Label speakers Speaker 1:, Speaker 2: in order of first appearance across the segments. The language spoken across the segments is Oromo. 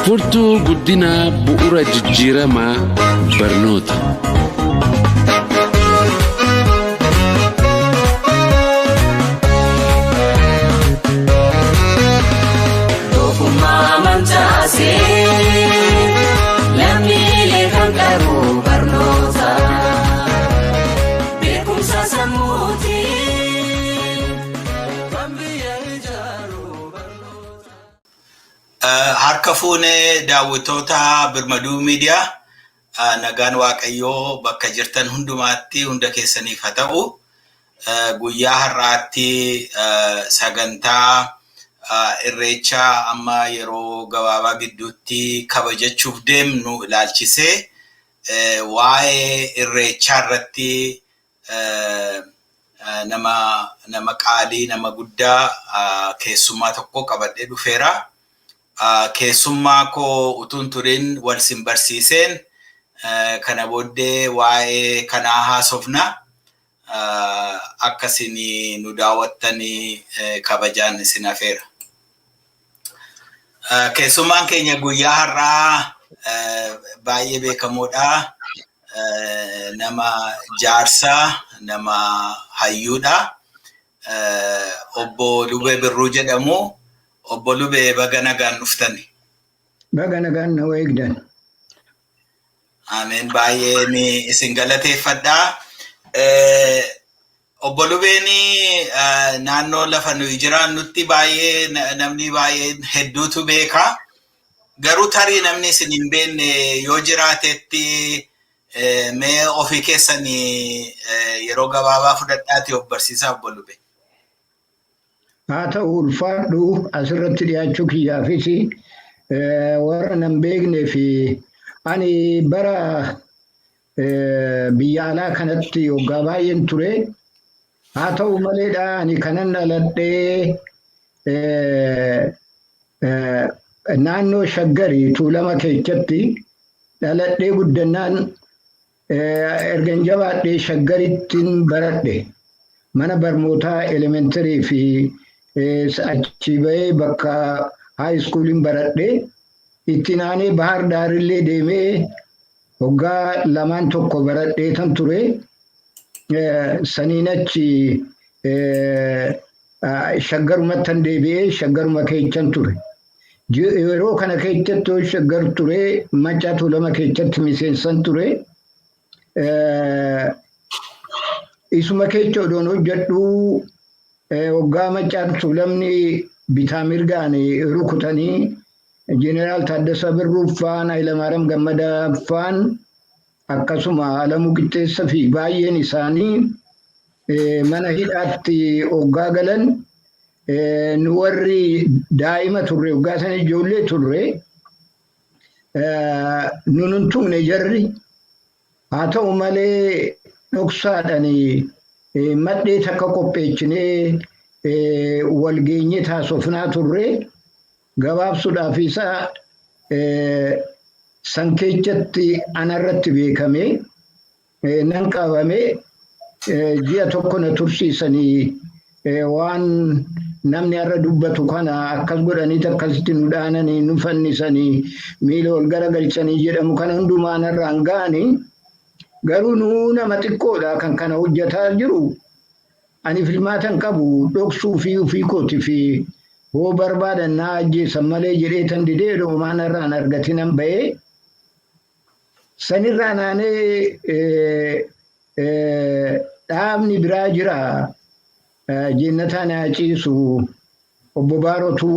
Speaker 1: Furtuu guddinaa bu'uura jijjiiramaa barnoota.
Speaker 2: Harka fuunee daawwattoota Birmaduu Miidiyaa nagaan Waaqayyoo bakka jirtan hundumaatti hunda keessaniif haa ta'u. Guyyaa har'aatti sagantaa irreechaa amma yeroo gabaabaa gidduutti kabajachuuf deemnu ilaalchisee waa'ee irreechaa irratti nama qaalii nama guddaa keessummaa tokko qabadhee dhufeera. Keessummaa koo utuun turin wal simbarsiiseen kana booddee waa'ee kanaa haasofna akkasin nu daawwattanii kabajaan isin affeera. Keessummaan keenya guyyaa har'aa baay'ee beekamoodha. Nama jaarsaa, nama hayyuudha. Obbo Lubee Birruu jedhamu. Obbo Lubee baga nagaan dhuftani.
Speaker 3: Baga nagaan na eegdan.
Speaker 2: Ameen baay'ee isin galateeffadha. Obbo Lubeen naannoo lafa nuyi jiraannutti baay'ee namni baay'ee hedduutu beeka. Garuu tarii namni isin hin beekne yoo jiraatetti mee ofii keessanii yeroo gabaabaa fudhadhaati of barsiisaa Obbo Lubee.
Speaker 3: Haa ta'u ulfaadhu asirratti dhiyaachuu kiyyaafis warra nan beeknee fi ani bara biyya alaa kanatti waggaa baay'een ture. Haa ta'u maleedha ani kanan dhaladhee naannoo Shaggarii Tuulama keessatti dhaladhee guddannaan ergan jabaadhee Shaggarittiin baradhe. Mana barnootaa elementarii fi achi bahee bakka high schooliin baradhee itti aanee Bahar Daarillee deemee waggaa lamaan tokko baradhee tan ture. Saniin achi Shaggarumattan deebi'ee Shaggaruma keessan ture. Yeroo kana keessatti Shaggar ture Maccaa Tuulama keessatti miseensan ture. Isuma keessa odoon hojjedhu waggaa Maccaa Tuulamni bitaa mirgaan rukutanii Jeneraal Taaddasaa Birruu faan Hayilamaariyaam Gammadaa faan akkasuma Alamuu Qixxeessaa fi baay'een isaanii mana hidhaatti waggaa galan nu warri daa'ima turre waggaa sana ijoollee turre nun tumne jarri. Haa ta'u malee dhoksaadhaan madhee takka qopheechinee wal geenye taasofnaa turre. Gabaabsuudhaaf isaa san keessatti anarratti beekame nan qabame ji'a tokko na tursiisanii waan namni har'a dubbatu kana akkas godhanii akkasitti nu dhaananii nu fannisanii miila ol garagalchanii jedhamu kana hundumaa narraan ga'anii. Garuu nu nama xiqqoodha kan kana hojjetaa jiru. Ani filmaatan qabu dhoksuu fi ofii kooti fi hoo barbaadan na ajjeesan malee jedhee tan didee dhoomaan irraan argatinan bahee. Sanirraa naanee dhaabni biraa jira. Jennataan haa ciisu obbo Baarotuu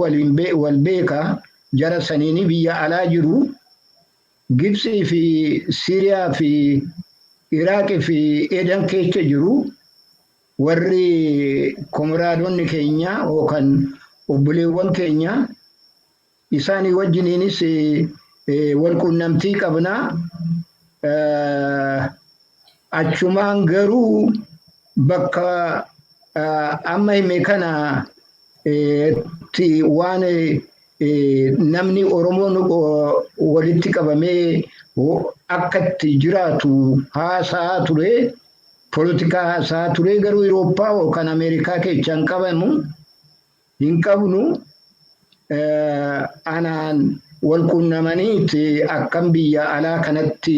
Speaker 3: wal beeka jara saniini biyya alaa jiru. Gibsii fi Siiriyaa fi Iraaqii fi Edan keessa jiru. Warri komraadonni keenya yookaan obboleewwan keenya isaanii wajjiniinis wal quunnamtii qabnaa. Achumaan garuu bakka amma hime kana waan namni Oromoon walitti qabamee akka itti jiraatu haasaa ture. Politikaa haasaa ture garuu Awurooppaa yookaan Ameerikaa keessa hin qabnu. Anaan wal quunnamaniiti akkam biyya alaa kanatti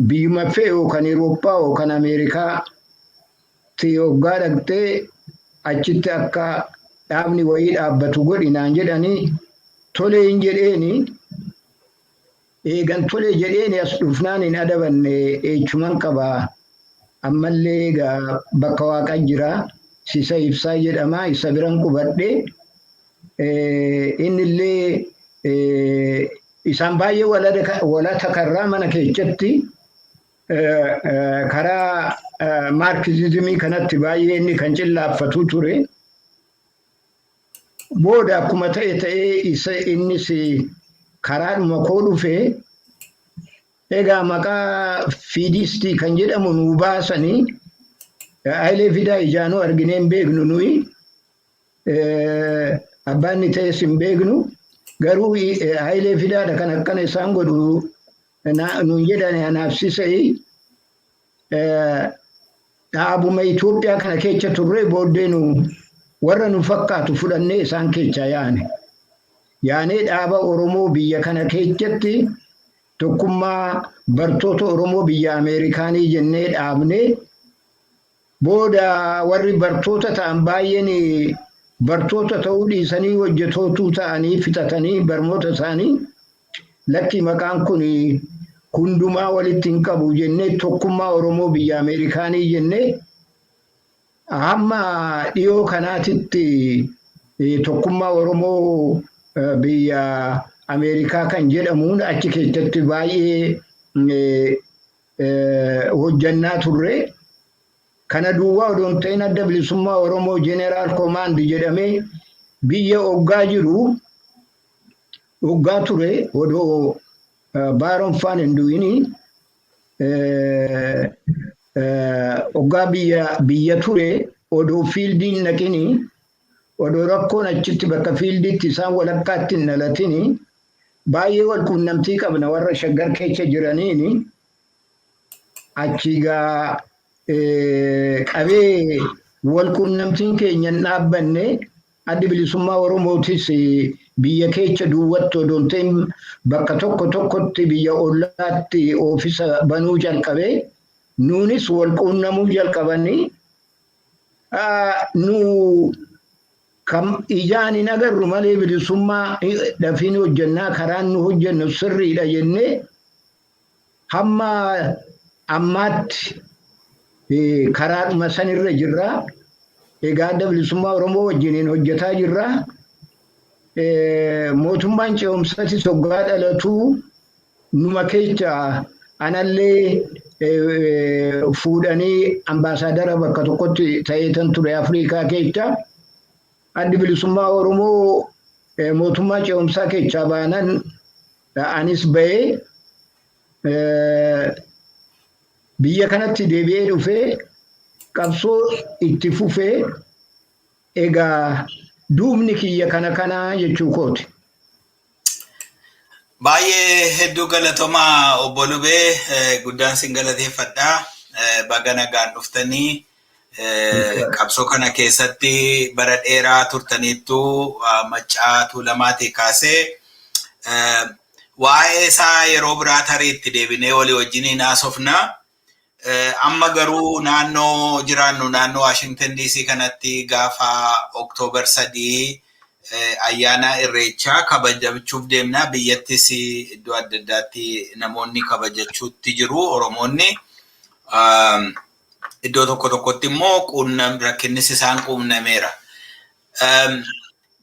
Speaker 3: biyyuma fe'u kan Awurooppaa oo kan Ameerikaa ti hoggaa dhaqxee achitti akka dhaabni wayii dhaabbatu godhinaan jedhanii tolee hin jedheeni eegan tolee jedheeni as dhufnaan hin adabanne eechuman qabaa ammallee egaa bakka waaqaa jira sisa ibsaa jedhama isa biran qubadhe innillee isaan baay'ee walata karraa mana keessatti karaa maarkizizimii kanatti baay'ee inni kan cillaaffatu ture. Booda akkuma ta'ee innis karaadhuma koo dhufee egaa maqaa fiidistii kan jedhamu nuu baasanii Hayilee Fidaa ijaanuu arginee hin beeknu nuyi abbaan inni ta'es hin beeknu garuu Hayilee Fidaadha kan akkana isaan godhu nuun jedhani anaafsisee dhaabuma Itoophiyaa kana keessa turre booddee warra nu fakkaatu fudhannee isaan keessa yaanee dhaaba Oromoo biyya kana keessatti tokkummaa bartoota Oromoo biyya Ameerikaanii jennee dhaabnee booda warri bartoota ta'an baay'een bartoota ta'uu dhiisanii hojjetootuu ta'anii fixatanii barmoota isaanii lakki maqaan kun hundumaa walitti hin qabu jennee tokkummaa Oromoo biyya Ameerikaanii jennee hamma dhiyoo kanaatitti tokkummaa Oromoo biyya Ameerikaa kan jedhamuun achi keessatti baay'ee hojjannaa turre. Kana duwwaa odoon ta'in adda bilisummaa Oromoo Jeneraal Koomaand jedhamee biyya hoggaa jiru hoggaa ture odoo baaronfaan hin du'ini hoggaa biyya ture odoo fiildiin naqini odoo rakkoon achitti bakka fiildiitti isaan walakkaatti hin dhalatini baay'ee wal quunnamtii qabna warra shaggar keessa jiraniini achigaa qabee wal quunnamtiin keenya hin dhaabbanne addi bilisummaa Oromootis biyya keessa duwwatti odoon ta'in bakka tokkotti biyya ollaatti oofisa banuu jalqabee nuunis wal quunnamuu jalqabanii nu kam ijaan hin agarru malee bilisummaa dafiin hojjannaa karaan nu hojjennu sirriidha jennee hamma ammaatti karaadhuma sanirra jirra. Egaa adda bilisummaa Oromoo wajjiniin hojjetaa jirra. Mootummaan ce'umsatis hoggaa dhalatuu numa keessa anallee fuudhanii ambaasaadara bakka tokkotti ta'eetan ture Afrikaa keessa. Addi bilisummaa Oromoo mootummaa ce'umsaa keessaa baanan anis ba'ee biyya kanatti deebi'ee dhufee qabsoo itti fufee egaa duubni kiyya kanaa jechuu kooti.
Speaker 2: Baay'ee hedduu galatomaa obbo Lubee guddaan sin galateeffadhaa baga nagaan dhuftanii qabsoo kana keessatti bara dheeraa turtaniittu Maccaa Tuulamaatii kaasee waa'ee isaa yeroo biraa tariitti deebinee walii wajjiniin haasofna. Amma garuu naannoo jiraannu naannoo Washington DC kanatti gaafa Oktoobar 3 ayyaana Irreechaa kabajachuuf deemna. Biyyattis iddoo adda addaatti namoonni kabajachuutti jiru Oromoonni. Iddoo tokkotti immoo rakkinnis isaan quunnameera.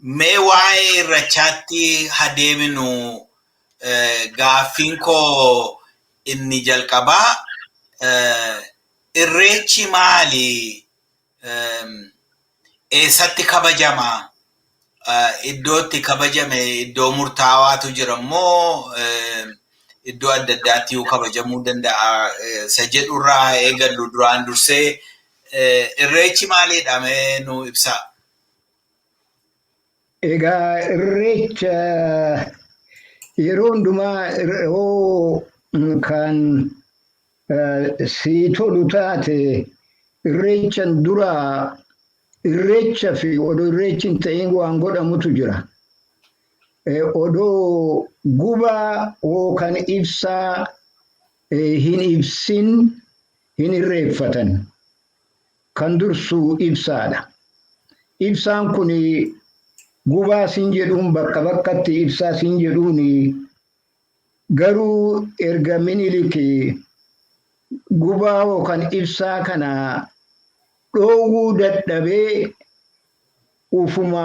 Speaker 2: Mee waa'ee Irreechaatti hadeeminu gaaffiin koo inni jalqabaa. Irreechi maali? Eessatti kabajama? Iddootti kabajame iddoo murtaawaatu jira moo iddoo adda addaatti kabajamuu danda'a? Isa jedhurraa eegallu duraan dursee irreechi maalidha mee nu ibsaa?
Speaker 3: Egaa irreecha yeroo hundumaa kan si tolu taate irreechan dura irreecha fi odoo irreechin ta'in waan godhamutu jira. odoo gubaa yookaan ibsaa hin ibsin hin irreeffatan. Kan dursu ibsaadha. Ibsaan kun gubaa siin jedhuun bakka bakkatti ibsaa siin jedhuun garuu erga Minilik gubaa yookaan ibsaa kana dhoowwuu dadhabee ufuma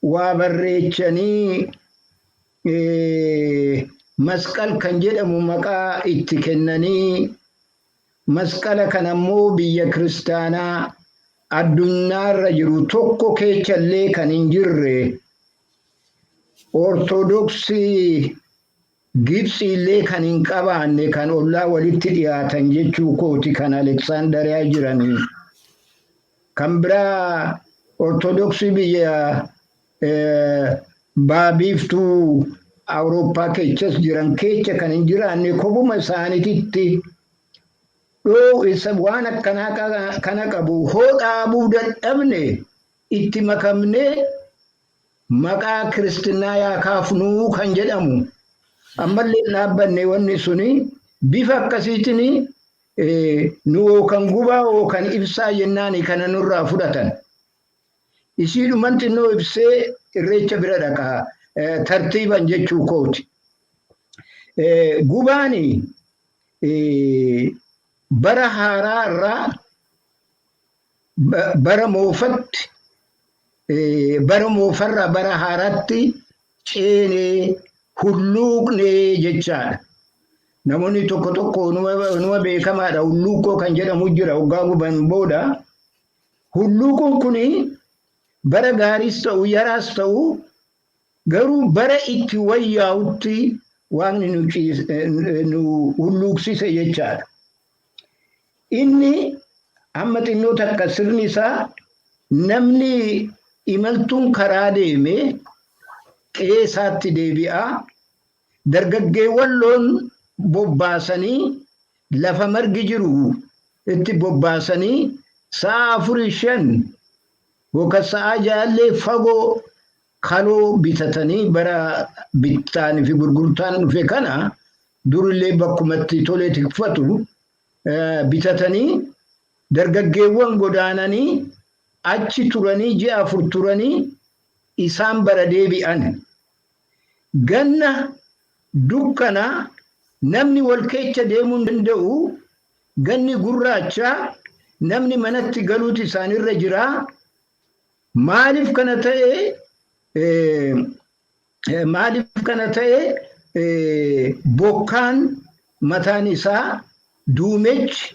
Speaker 3: waa barreechanii masqal kan jedhamu maqaa itti kennanii masqala kanammoo biyya kiristaanaa addunyaarra jiru tokko keechallee kan hin jirre ortodoksii Gibsiillee kan hin qabaanne kan ollaa walitti dhiyaatan jechuu kooti kan Aleksaandariyaa jiranii. Kan biraa ortodoksii biyya baabiiftuu Awurooppaa keechas jiran keecha kan hin jiraanne kopuma isaaniititti dhoo isa waan akkanaa kana qabu hoo dhaabuu dadhabne itti makamne maqaa kiristinnaa yaa kaafnuu kan jedhamu. Ammallee dhaabbanne wanni suni bifa akkasiitiin nu yookaan gubaa yookaan ibsaa jennaani kana nurraa fudhatan. Isiidhuman xinnoo ibsee irreecha bira dhaqa tartiiban jechuu kooti. Gubaani bara haaraa irraa bara moofatti bara moofarraa bara haaraatti ceenee hulluuqnee jechaadha. Namoonni tokko tokko numa beekamaadha hulluuqoo kan jedhamu jira waggaa guban booda. Hulluuqoon kuni bara gaariis ta'u yaraas ta'u garuu bara itti wayyaa'utti waan nu hulluuqsise jechaadha. Inni amma xinnoo takka sirni isaa namni imaltuun karaa deeme qeesaatti deebi'a. Dargaggeewwan loon bobbaasanii lafa margi jiru itti bobbaasanii sa'a 4-5 yookaan sa'a 6 fagoo kaloo bitatanii bara bittaan fi gurgurtaan dhufe kana durillee bakkumatti tolee tikfatu bitatanii dargaggeewwan godaananii achi turanii ji'a 4 turanii isaan bara deebi'an. Ganna dukkana namni wal keessa deemuu hin danda'u. Ganni gurraacha namni manatti galuuti isaanirra jira. Maaliif kana ta'e bokkaan mataan isaa duumechi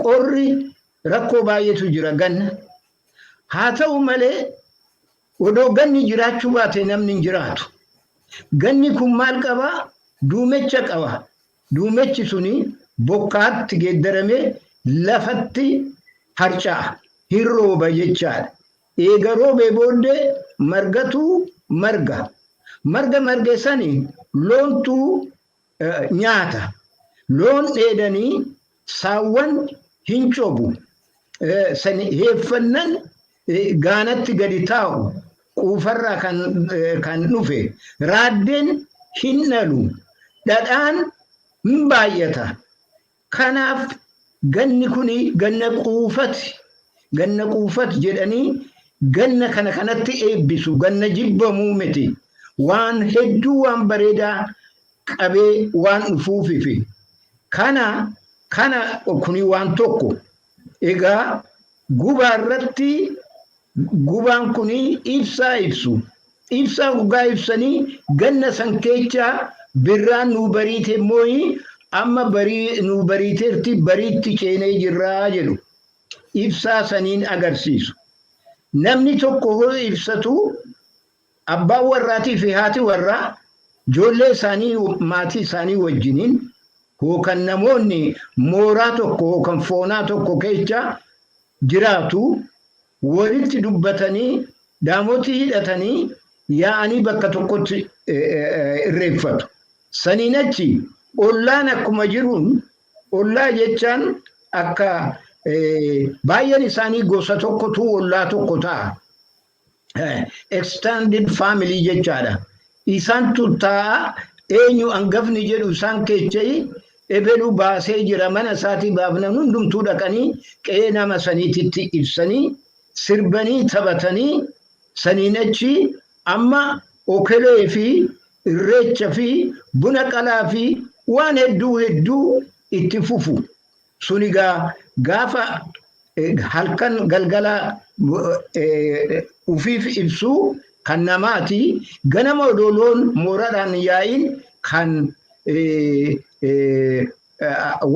Speaker 3: qorri rakkoo baay'eetu jira ganna. Haa ta'u malee odoo ganni jiraachuu baate namni hin jiraatu. Ganni kun maal qaba? Duumecha qaba. Duumechi suni bokkaatti geeddaramee lafatti harca'a. Hin rooba jechaadha. Eega roobee booddee margatu marga. Marge sani loontu nyaata. Loon dheedanii saawwan hin cobu. Sani heeffannan gaanatti gadi taa'u. Quufarraa kan dhufe raaddeen hin dhalu dhadhaan hin baay'ata. Kanaaf ganni kuni ganna quufati jedhanii ganna kanatti eebbisu ganna jibbamuu miti waan hedduu waan bareedaa qabee waan dhufuufifi kana kuni waan tokko. Egaa gubaarratti gubaan kuni ibsaa ibsu. Ibsaa gugaa ibsanii ganna san keechaa birraan nu bariite mooyi amma nu bariiteerti bariitti ceenee jirraa jedhu. Ibsaa saniin agarsiisu. Namni tokko hoo ibsatu abbaan warraatii fi haati warraa ijoollee isaanii maatii isaanii wajjiniin yookaan namoonni mooraa tokko yookaan foonaa tokko keessa jiraatu walitti dubbatanii daamotii hidhatanii yaa'anii bakka tokkotti irreeffatu. Saniin achi ollaan akkuma jiruun ollaa jechaan akka baay'een isaanii gosa tokkotu ollaa tokko ta'a. Extended family jechaadha. isaan tuttaa eenyu angafni jedhu isaan keechee ebelu baasee jira mana isaatii baafnan hundumtuu dhaqanii qe'ee nama saniititti ibsanii sirbanii taphatanii saniin achi amma okelee fi irreecha fi buna qalaa fi waan hedduu itti fufu sunigaa gaafa halkan galgala ufiif ibsuu kan namaati ganama odoloon mooradhaan yaa'iin kan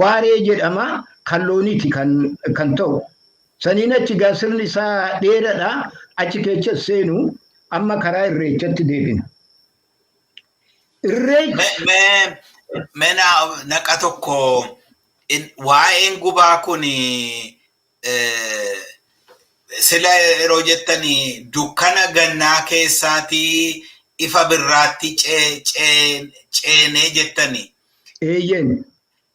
Speaker 3: waaree jedhama kan looniiti kan ta'u saniin achi gaa sirni isaa dheeradha achi keessa seenu amma karaa irreechatti deebina.
Speaker 2: Mena naqa tokko waa'een gubaa kun sila yeroo jettanii dukkana gannaa keessaatii ifa birraatti ceenee jettanii.
Speaker 3: Eeyyen.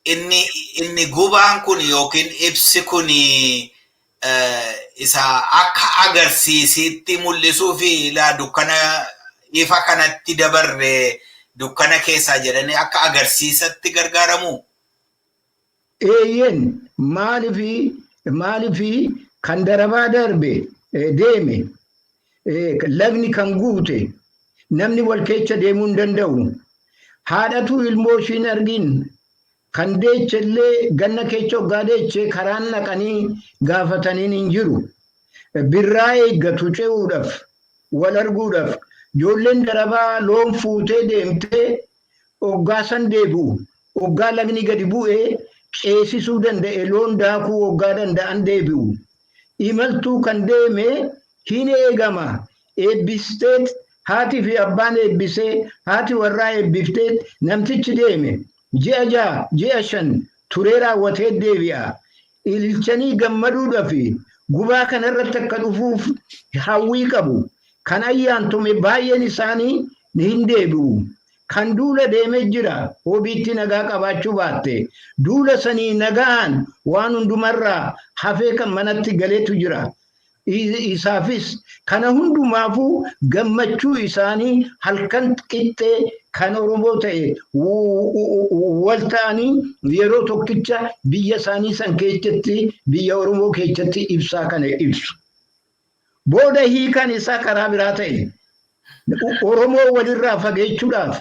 Speaker 2: Inni gubaan kun yookiin ibsi kun isa akka agarsiisitti mul'isuu fi ilaa dukkana ifa kanatti dabarre dukkana keessaa jedhanii akka agarsiisatti gargaaramu.
Speaker 3: Eeyyen maalifi kan darabaa darbe deeme lagni kan guute namni wal keessa deemuu hin danda'u haadhatu ilmoo ishiin argin kan deechellee ganna keessa hoggaa deechee karaan naqanii gaafataniin hin jiru birraa eeggatu ce'uudhaaf wal arguudhaaf ijoolleen darabaa loon fuutee deemtee hoggaa san deebi'u hoggaa lagni gadi bu'ee ceesisuu danda'e loon daakuu hoggaa danda'an deebi'u imaltuu kan deeme hin eegama eebbisteet haati fi abbaan eebbisee haati warraa eebbifteet namtichi deeme ji'a 5 turee raawwatee deebi'a ililchanii gammaduudhaaf gubaa kanarratti akka dhufuuf hawwii qabu kan ayyaantume baay'een isaanii hin deebi'u kan duula deemee jira hobiitti nagaa qabaachuu baatte duula sanii nagaan waan hundumarraa hafee kan manatti galeetu jira isaafis kana hundumaafuu gammachuu isaanii halkan qixxee kan Oromoo ta'e wal ta'anii yeroo tokkicha biyya isaanii san keessatti biyya Oromoo keessatti ibsaa kana ibsu booda hiikan isaa karaa biraa ta'e Oromoo walirraa fageechuudhaaf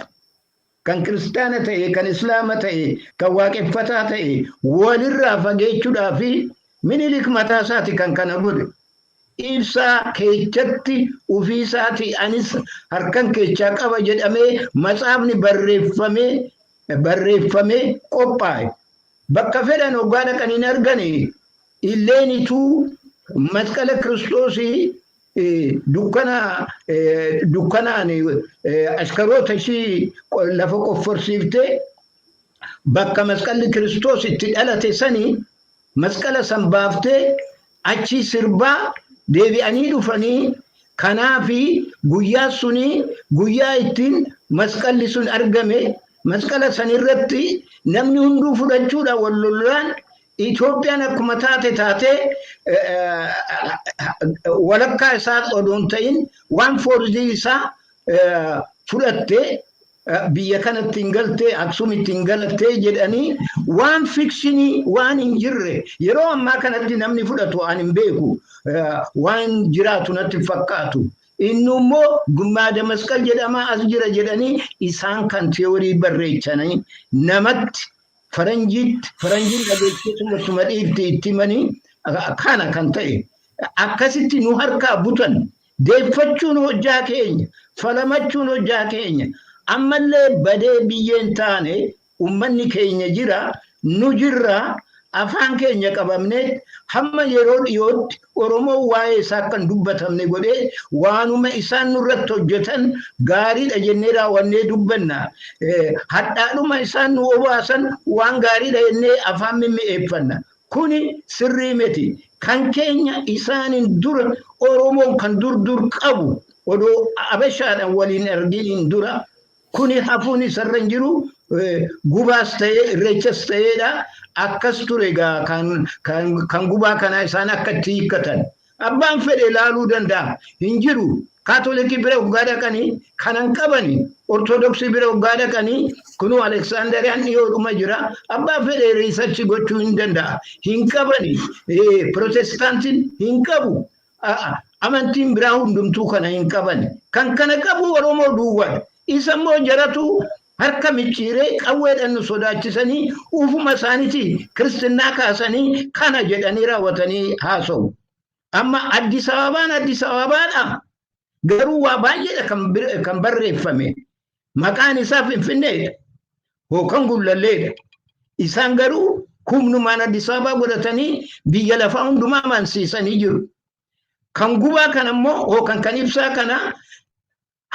Speaker 3: kan kiristaana ta'e kan islaama ta'e kan waaqeffataa ta'e walirraa fageechuudhaaf minilik mataa isaati kan kana godhe ibsaa keessatti ufii isaati anis harkan keessaa qaba jedhamee matsaafni barreeffamee qophaa'e bakka fedhan hoggaa dhaqaniin argani illeenituu masqala kiristoosii dukkanaan askaroota ishii lafa qofforsiiftee bakka masqalli kiristoos itti dhalate sanii masqala san baaftee achi sirbaa deebi'anii dhufanii kanaafi guyyaa suni guyyaa ittiin masqalli sun argame masqala san irratti namni hunduu fudhachuudha wal lolaan Itoophiyaan akkuma taate walakkaa isaa odoon ta'in waan foorzii isaa fudhattee biyya kanatti hin galtee Aksuumitti hin galtee jedhanii waan fikshinii waan hin jirre yeroo ammaa kanatti namni fudhatu an hin beeku waan jiraatu natti fakkaatu inni immoo gummaada masqal jedhama as jira jedhanii isaan kan teeworii barreechanii namatti faranjiin dhageessisuma dhiifti itti manii kana kan ta'e akkasitti nu harkaa butan deeffachuun hojjaa keenya falamachuun hojjaa keenya ammallee badee biyyeen taane ummanni keenya jira nu jirra afaan keenya qabamne hamma yeroo dhiyootti Oromoo waa'ee isaa kan dubbatamne godhee waanuma isaan nurratti hojjetan gaariidha jennee raawwannee dubbanna hadhaadhuma isaan nu obaasan waan gaariidha jennee afaan mimmi'eeffanna kuni sirrii miti kan keenya isaanin dura Oromoon kan dur qabu odoo abashaadhaan waliin arginiin dura kuni hafuun isarra hin jiru gubaas ta'ee irreechas ta'eedha akkas ture gaa kan gubaa kana isaan akka itti hiikkatan abbaan fedhe ilaaluu danda'a hin jiru Kaatolikii bira waggaa dhaqanii kanan qabani Ortodoksii bira waggaa dhaqanii kunuu Aleksaandariyaan dhiyoodhuma jira abbaa fedhe riisarchi gochuu hin danda'a hin qabani Protestaantiin hin qabu amantiin biraa hundumtuu kana hin qabani kan kana qabu Oromoo duwwaa isa immoo jaratu harka micciiree qawweedhaan nu sodaachisanii ufuma isaaniitii kiristinnaa kaasanii kana jedhanii raawwatanii haasa'u. Amma Addis Ababaadha garuu waa baay'eedha kan barreeffame maqaan isaa Finfinneedha yookaan Gullalleedha. Isaan garuu humnumaan Addis Ababaa godhatanii biyya lafaa hundumaa amansiisanii jiru. Kan gubaa kana immoo yookaan kan ibsaa kana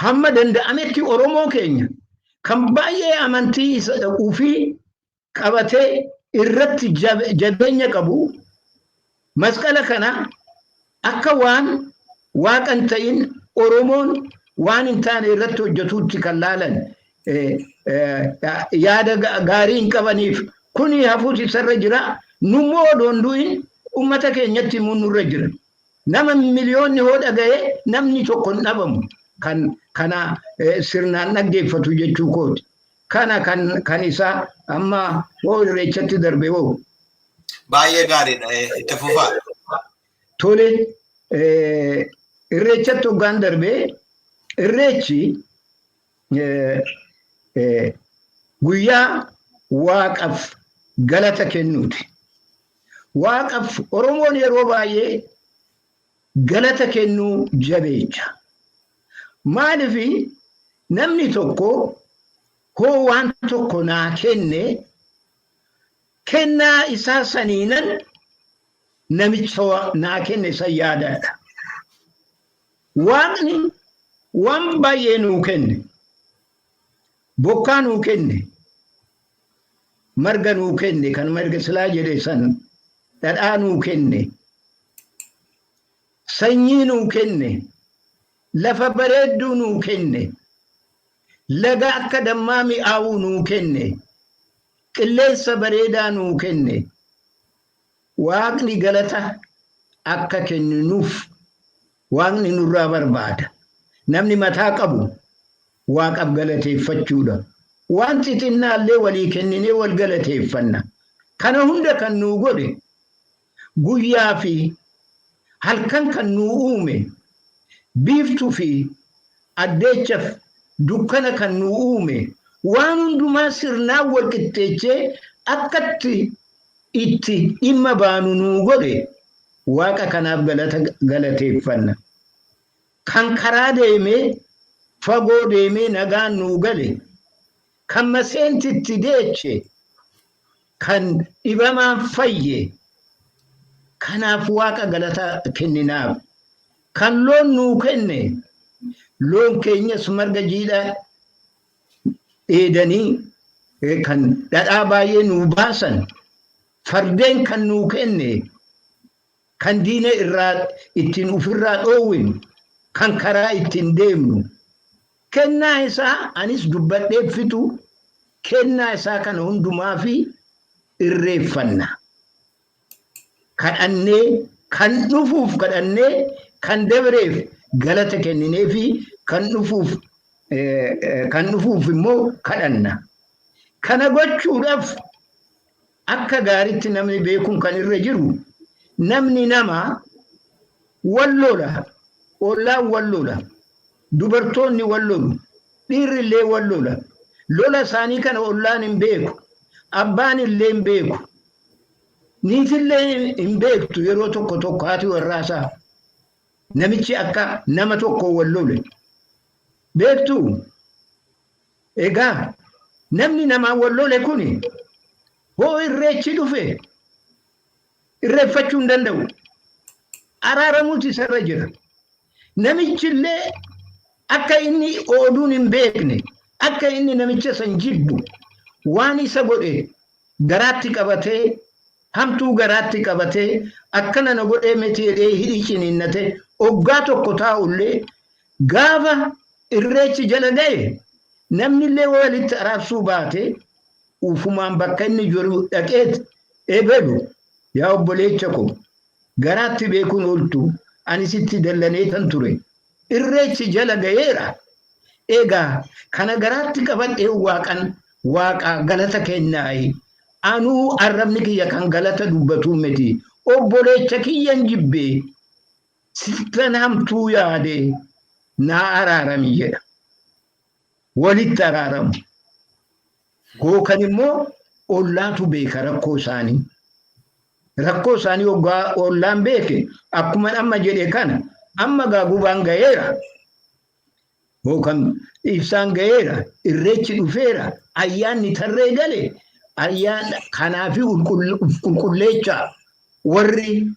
Speaker 3: hamma danda'ametti Oromoo keenya kan baay'ee amantii isa dhaquu fi qabatee irratti jabeenya qabu masqala kana akka waan waaqan ta'in Oromoon waan hin taane irratti hojjetuutti kan laalan yaada gaarii hin qabaniif kuni hafuuti sarra jira nummoo doonduin ummata keenyatti nurra jira nama miliyoonni hoo dhaga'e namni tokko hin dhabamu kana sirnaan dhaggeeffatu jechuu kooti kana kan isaa amma hoo irreechatti darbe hoo
Speaker 2: baay'ee gaariidha itti fufaa
Speaker 3: tole irreechatti hoggaan darbe irreechi guyyaa waaqaf galata kennuuti waaqaf Oromoon yeroo baay'ee galata kennuu jabeecha maaliif namni tokko hoo waan tokko naa kenne kennaa isaa saniinan namicha naa kenne san yaadaadha. Waaqni waan baay'ee nuu kenne bokkaa nuu kenne marga nuu kenne kan marga silaa jedhe san dhadhaa nuu kenne sanyii nuu kenne lafa bareedduu nuu kenne laga akka dammaa mi'aawuu nuu kenne qilleensa bareedaa nuu kenne waaqni galata akka kenninuuf waaqni nurraa barbaada namni mataa qabu waaqaf galateeffachuudha waan xixinnaallee walii kenninee wal galateeffanna kana hunda kan nuu godhe guyyaa fi halkan kan nuu uume biiftuu fi addeechaf dukkana kan nuu uume waan hundumaa sirnaa wal qixxeechee akkatti itti dhimma baanu nuu godhe waaqa kanaaf galateeffanna kan karaa deemee fagoo deemee nagaan nuu gale kan maseentitti deeche kan dhibamaan fayye kanaaf waaqa galata kenninaaf kan loon nuu kenne loon keenyas marga jiidhaa dheedanii kan dhadhaa baay'ee nuu baasan fardeen kan nuu kenne kan diina irraa ittiin ufirraa dhoowwinu kan karaa ittiin deemnu kennaa isaa anis dubbadhee fitu kennaa isaa kana hundumaa fi irreeffanna kadhannee kan dhufuuf kadhannee kan dabreef galata kenninee fi kan dhufuuf immoo kadhanna kana gochuudhaaf akka gaaritti namni beekuun kan irra jiru namni nama wallola ollaan wallola dubartoonni wallolu dhiirrillee wallola lola isaanii kana ollaan hin beeku abbaan illee hin beeku niitillee hin beektu yeroo tokko haati warraasaa namichi akka nama tokko wallole beektu egaa namni nama wallole kuni hoo irreechi dhufe irreeffachuu hin danda'u araaramuuti isarra jira namichillee akka inni ooduun hin beekne akka inni namicha san jibbu waan isa godhe garaatti qabatee hamtuu garaatti qabatee akkana na godhee miti jedhee hidhii ciniinnate oggaa tokko taa'ullee gaafa irreechi jala ga'e namnillee walitti araarsuu baate ufumaan bakka inni jiru dhaqeet eebelu yaa obboleecha ko garaatti beekuun ooltu ani sitti dallanee tan ture irreechi jala ga'eera. Egaa kana garaatti qabadhee waaqa galata kennaayi. Anuu arrabni kiyya kan galata dubbatu miti. Obboleecha kiyyan jibbee sittan hamtuu yaade naa araarami jedha. Walitti araaramu. Gookan immoo ollaatu beeka rakkoo isaanii. Rakkoo isaanii ollaan beeke akkuma amma jedhe kana amma gaagubaan ga'eera. Gookan ibsaan ga'eera. Irreechi dhufeera. Ayyaanni tarree gale. Ayyaana kanaafi qulqulleechaa warri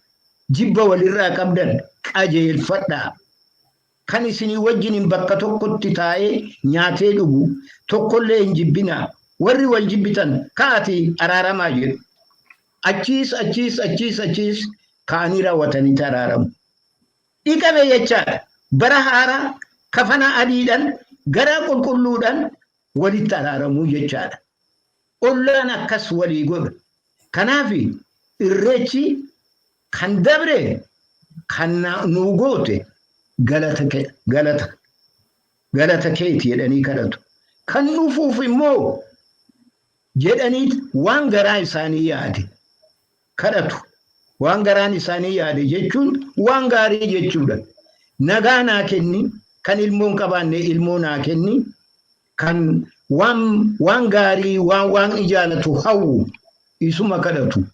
Speaker 3: jibba walirraa qabdan qajeelfadhaa. Kan isinii wajjin bakka tokkotti taa'ee nyaatee dhugu tokkollee hin jibbinaa. Warri wal jibbitan kaati araaramaa jedhu. Achiis kaanii raawwatanii araaramu. Dhiqame jechaadha. Bara haaraa kafana adiidhaan garaa qulqulluudhaan walitti araaramuu jechaadha. Ollaan akkas walii godha. Kanaaf irreechi kan dabre kan nu goote galata keeti jedhanii kadhatu. Kan nufuuf immoo jedhanii waan garaa isaanii yaade kadhatu. Waan garaan isaanii yaade jechuun waan gaarii jechuudha. Nagaa naa kenni, kan ilmoon qabaanne ilmoo naa kenni, kan waan gaarii waan ijaalatu hawwu isuma kadhatu.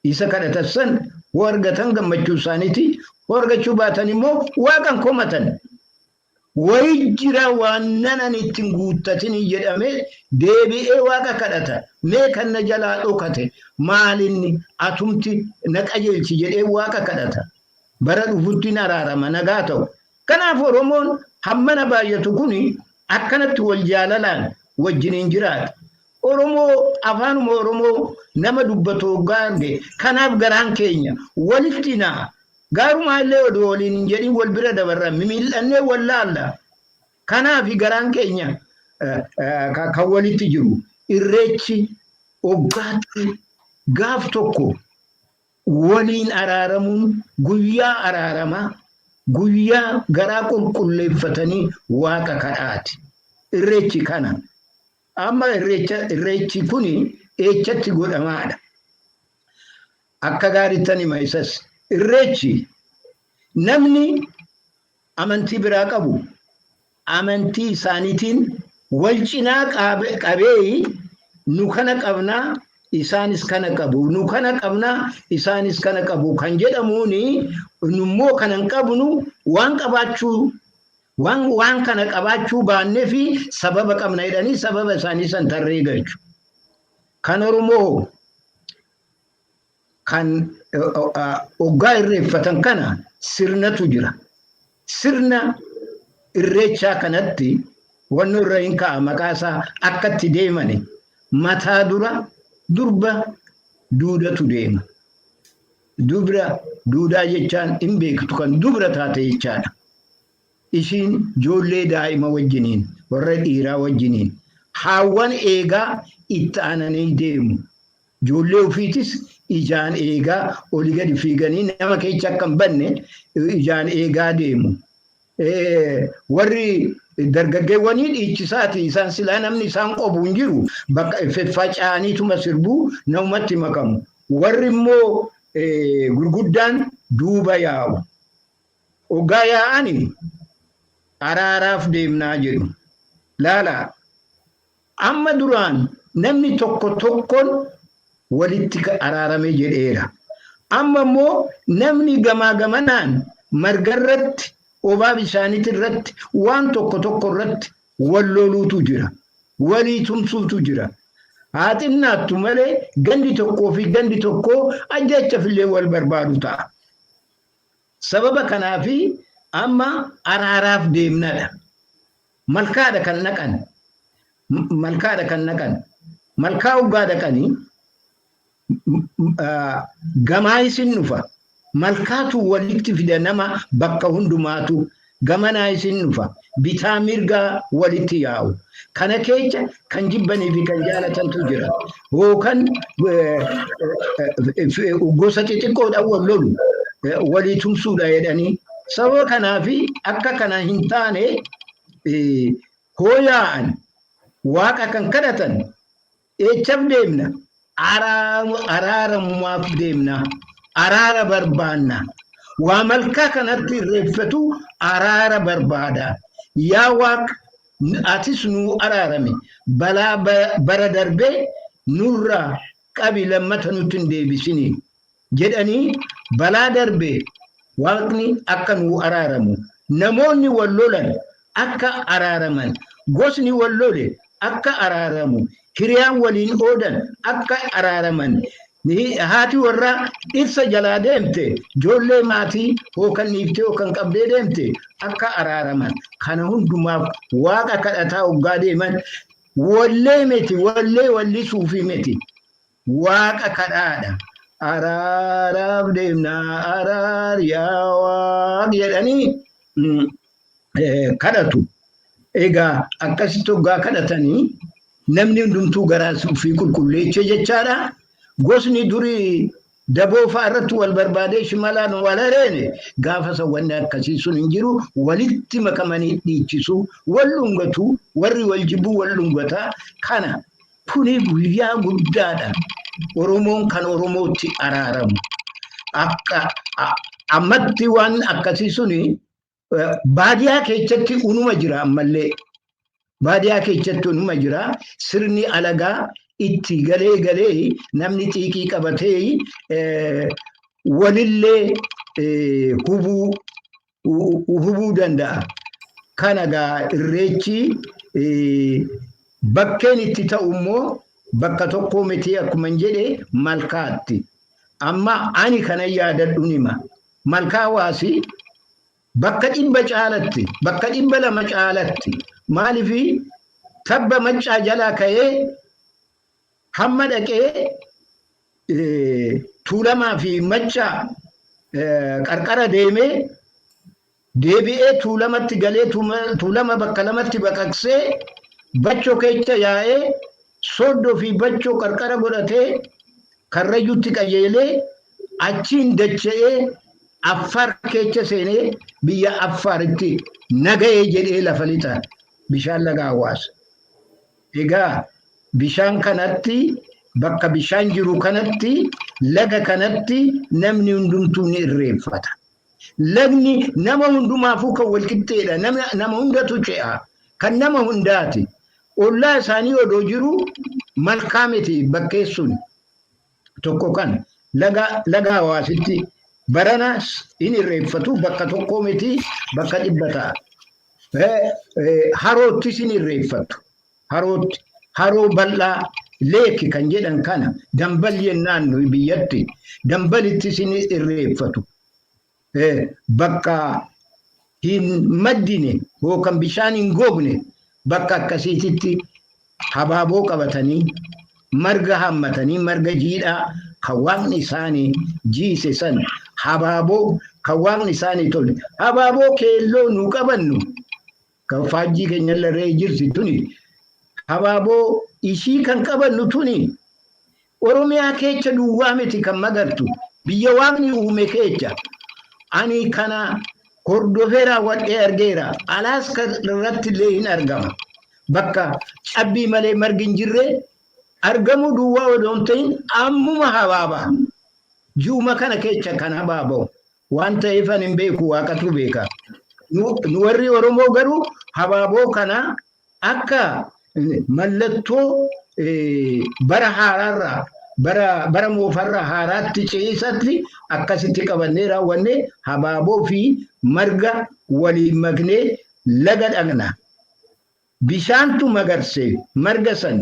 Speaker 3: Isa kadhatan san wargatan gammachuu isaaniiti. Wargachuu baatan immoo waaqan komatan. Wayi jira waan nanan ittiin guuttatin jedhame deebi'ee waaqa kadhata. Mee kan na jalaa dhokate maalinni atumti na qajeelchi jedhee waaqa kadhata. Bara dhufutti araarama nagaa ta'u. Kanaaf Oromoon hammana baay'atu kuni akkanatti wal jaalalaan wajjiniin jiraata. Oromoo afaanuma Oromoo nama dubbatoo gaarge kanaaf garaan keenya walitti naa. Gaaruma illee oduu waliin hin jedhin wal bira dabarra mimiidhannee wallaalla. Kanaaf garaan keenya kan walitti jiru irreechi oggaatti gaaf tokko waliin araaramuun guyyaa araaramaa guyyaa garaa qulqulleeffatanii waaqa kadhaati. Irreechi kana amma irreechi kuni eechatti godhamaadha. Akka gaariittani maayisas. Irreechi namni amantii biraa qabu amantii isaaniitiin wal cinaa qabee nu kana qabnaa isaanis kana qabu nu kana qabnaa isaanis kana qabu kan jedhamuuni nummoo kanan qabnu waan qabaachuu waan kana qabaachuu baannee fi sababa qabna jedhanii sababa isaanii san tarree galchu. Kan Oromoo kan oggaa irreeffatan kana sirnatu jira. Sirna irreechaa kanatti wanni irra hin ka'a maqaasaa akkatti deemani mataa dura durba duudatu deema. Duudaa jechaan hin beektu kan dubra taate jechaadha. Ishiin ijoollee daa'ima wajjiniin warra dhiiraa wajjiniin haawwan eegaa itti aananii deemu. Ijoollee ofiitis ijaan eegaa olii gadi fiiganii nama keessa akka hin banne ijaan eegaa deemu. Warri dargaggeewwanii dhiichisaati isaan silaa namni isaan qobu hin jiru bakka faffaca'aniituma sirbuu namatti makamu. Warri immoo gurguddaan duuba yaa'u. Oggaa yaa'anii araaraaf deemnaa jedhu. Laala amma duraan namni tokkoon walitti araaramee jedheera. Amma immoo namni gamaa gamanaan margarratti obaa bishaaniitti irratti waan tokko irratti wal loluutu jira. Walii tumsuutu jira. Haa xinnaattu malee gandi tokkoo fi gandi tokkoo ajjechafillee wal barbaadu ta'a. Sababa kanaafi amma araaraaf deemnadha. Malkaadha kan naqan. Malkaa ugaa dhaqanii gamaa isin dhufa. Malkaatu walitti fida nama bakka hundumaatu gamanaa isin dhufa. Bitaa mirgaa walitti yaa'u. Kana keessa kan jibbanii fi kan jaalatantu jira. Yookaan gosa xixiqqoodhaan wal lolu walii tumsuudha jedhanii Sababa kanaafi akka kana hin taane hooyaa'an waaqa kan kadhatan eechaf deemna araaramumaaf deemna araara barbaanna waa malkaa kanatti irreeffatu araara barbaada yaa waaqa atis nu araarame balaa bara darbee nurraa qabi lammata nutti hin deebisini jedhanii balaa darbee waaqni akka nu araaramu namoonni wal lolan akka araaraman gosni wal lole akka araaramu hiriyaan waliin oodan akka araaraman haati warraa dhirsa jalaa deemte ijoollee maatii hookan dhiiftee hookan qabdee deemte akka araaraman kana hundumaaf waaqa kadhataa hoggaa deeman wallee miti walli suufii miti waaqa kadhaadha araaraaf deemna araar yaa waaq jedhanii kadhatu egaa akkasitti hoggaa kadhatanii namni hundumtuu garaa suufii qulqulleechee jechaadha gosni durii daboo fa'aa irratti wal barbaadee shimalaan wal hareene gaafa sawwanni akkasii sun hin jiru walitti makamanii dhiichisu wal dhungatu warri wal jibbuu wal dhungataa kana kuni guyyaa guddaadha oromoon kan oromootti araaramu akka ammatti waan akkasii suni baadiyaa keessatti unuma jira ammallee baadiyaa keessatti unuma jira sirni alagaa itti galee namni xiiqii qabatee walillee hubuu danda'a. Kana gaa irreechi bakkeen itti ta'u immoo bakka tokko miti akkuma jedhe malkaatti. Amma ani kana yaadadhu nima. Malkaa waasi bakka 100 caalatti bakka 200 caalatti maaliifi tabba maccaa jalaa ka'ee hamma dhaqee tuulamaa fi maccaa qarqara deemee deebi'ee tuulamatti galee tuulama bakka lamatti baqaqsee bachoo keessa yaa'ee soddoo fi bachoo qarqara godhatee karrayyuutti qayyeelee achiin dacha'ee Affaar keessa seenee biyya Affaaritti nagahee jedhee lafa lixa bishaan laga Hawaasa. Egaa bishaan kanatti bakka bishaan jiru kanatti laga kanatti namni hundumtuu ni irreeffata. Lagni nama hundumaafuu kan wal qixxeedha. Nama hundatu ce'a. Kan nama hundaati. Ollaa isaanii odoo jiru malkaa miti bakkeessuun tokko kan laga Hawaasitti baranas in irreeffatu bakka tokko miti bakka 100 haroottis in irreeffatu. Haroo bal'aa leeki kan jedhan kana dambal yennaan nuyi biyyatti dambalittis in irreeffatu. Bakka hin maddine yookaan bishaan hin gogne bakka akkasiititti habaaboo qabatanii marga hammatanii marga jiidhaa kan waaqni isaanii jiise san habaaboo kan waaqni isaanii tole habaaboo keelloo nu qabannu kan faajjii keenya illee jirti tuni habaaboo ishii kan qabannu tuni oromiyaa keessa duwwaa miti kan magartu biyya waaqni uume keessa ani kana hordofeera wadhee argeera alaaska irratti illee hin argama bakka cabbii malee margi hin jirre argamu duwwaa odoon ta'in ammuma habaaba juuma kana keessa kan habaaboo waan ta'eef ani hin beeku waaqatu beeka nu warri oromoo garuu habaaboo kana akka mallattoo bara haaraarraa bara moofarraa haaraatti ce'isatti akkasitti qabannee raawwanne habaaboo fi marga waliin maknee laga dhaqna bishaantu magarse marga san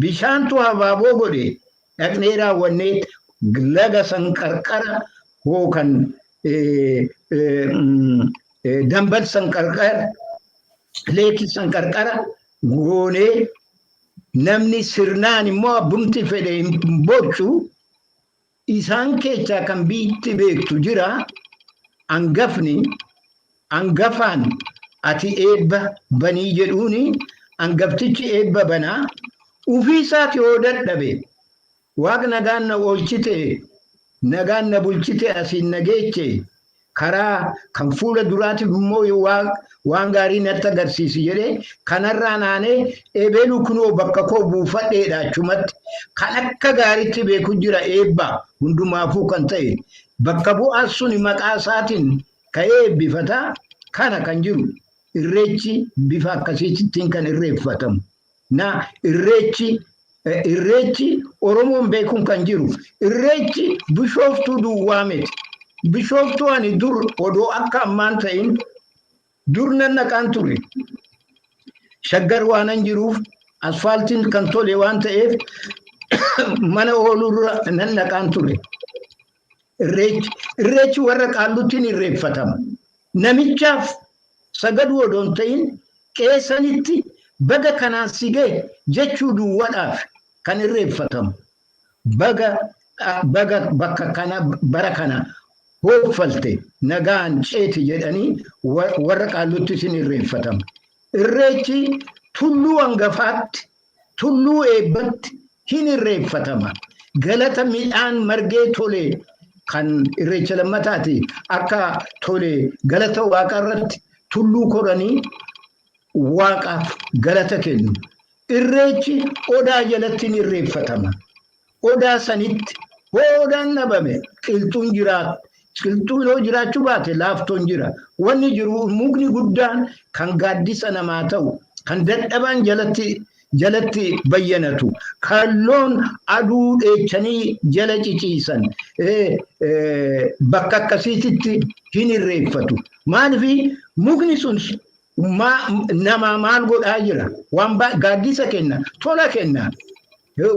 Speaker 3: bishaantu habaaboo godhe dhaqnee raawwannee laga san qarqara hookan dambal san qarqara leeki san qarqara goonee namni sirnaan immoo abbumti fedhe hin bocu isaan keessaa kan biitti beektu jira angafaan ati eebba banii jedhuuni angaftichi eebba banaa ufii isaati yoo dadhabe waaq nagaan na oolchite nagaan na bulchite asiin nageeche karaa kan fuula duraatiif immoo waan gaarii natti agarsiisi jedhee kanarraa naanee eebeluu kunoo bakka koo buufadheedha achumatti kan akka gaariitti beeku jira eebba hundumaafuu kan ta'e bakka bu'aa suni maqaa isaatiin ka'ee eebbifataa kana kan jiru irreechi bifa akkasiittiin kan irreeffatamu na irreechi Oromoon beekuun kan jiru irreechi bishooftuu duwwaa miti bishooftuu ani dur odoo akka ammaan ta'in dur nan naqaan ture shaggar waanan jiruuf asfaaltiin kan tole waan ta'eef mana oolurra nan naqaan ture irreechi warra qaalluttiin irreeffatama namichaaf sagadu odoon ta'in qeessanitti baga kanaan sigee jechuu duwwaadhaaf kan irreeffatamu bakka kana bara kana hoofalte nagaan ceeti jedhanii warra qaallutti isin irreeffatamu irreechi tulluu hangafaatti tulluu eebbatti hin irreeffatama galata midhaan margee tole kan irreecha lammataati akka tole galata waaqarratti tulluu koranii waaqaaf galata kennu irreechi odaa jalatti irreeffatama odaa sanitti odaan nabame qilxuun jiraat qilxuun yoo jiraachuu baate laaftoon jira wanni jiru mukni guddaan kan gaaddisa namaa ta'u kan dadhabaan jalatti bayyanatu kalloon aduu dheechanii jala ciciisan bakka akkasiititti hin irreeffatu maaliif mukni sun nama maal godhaa jira waan gaaddisa kenna tola kenna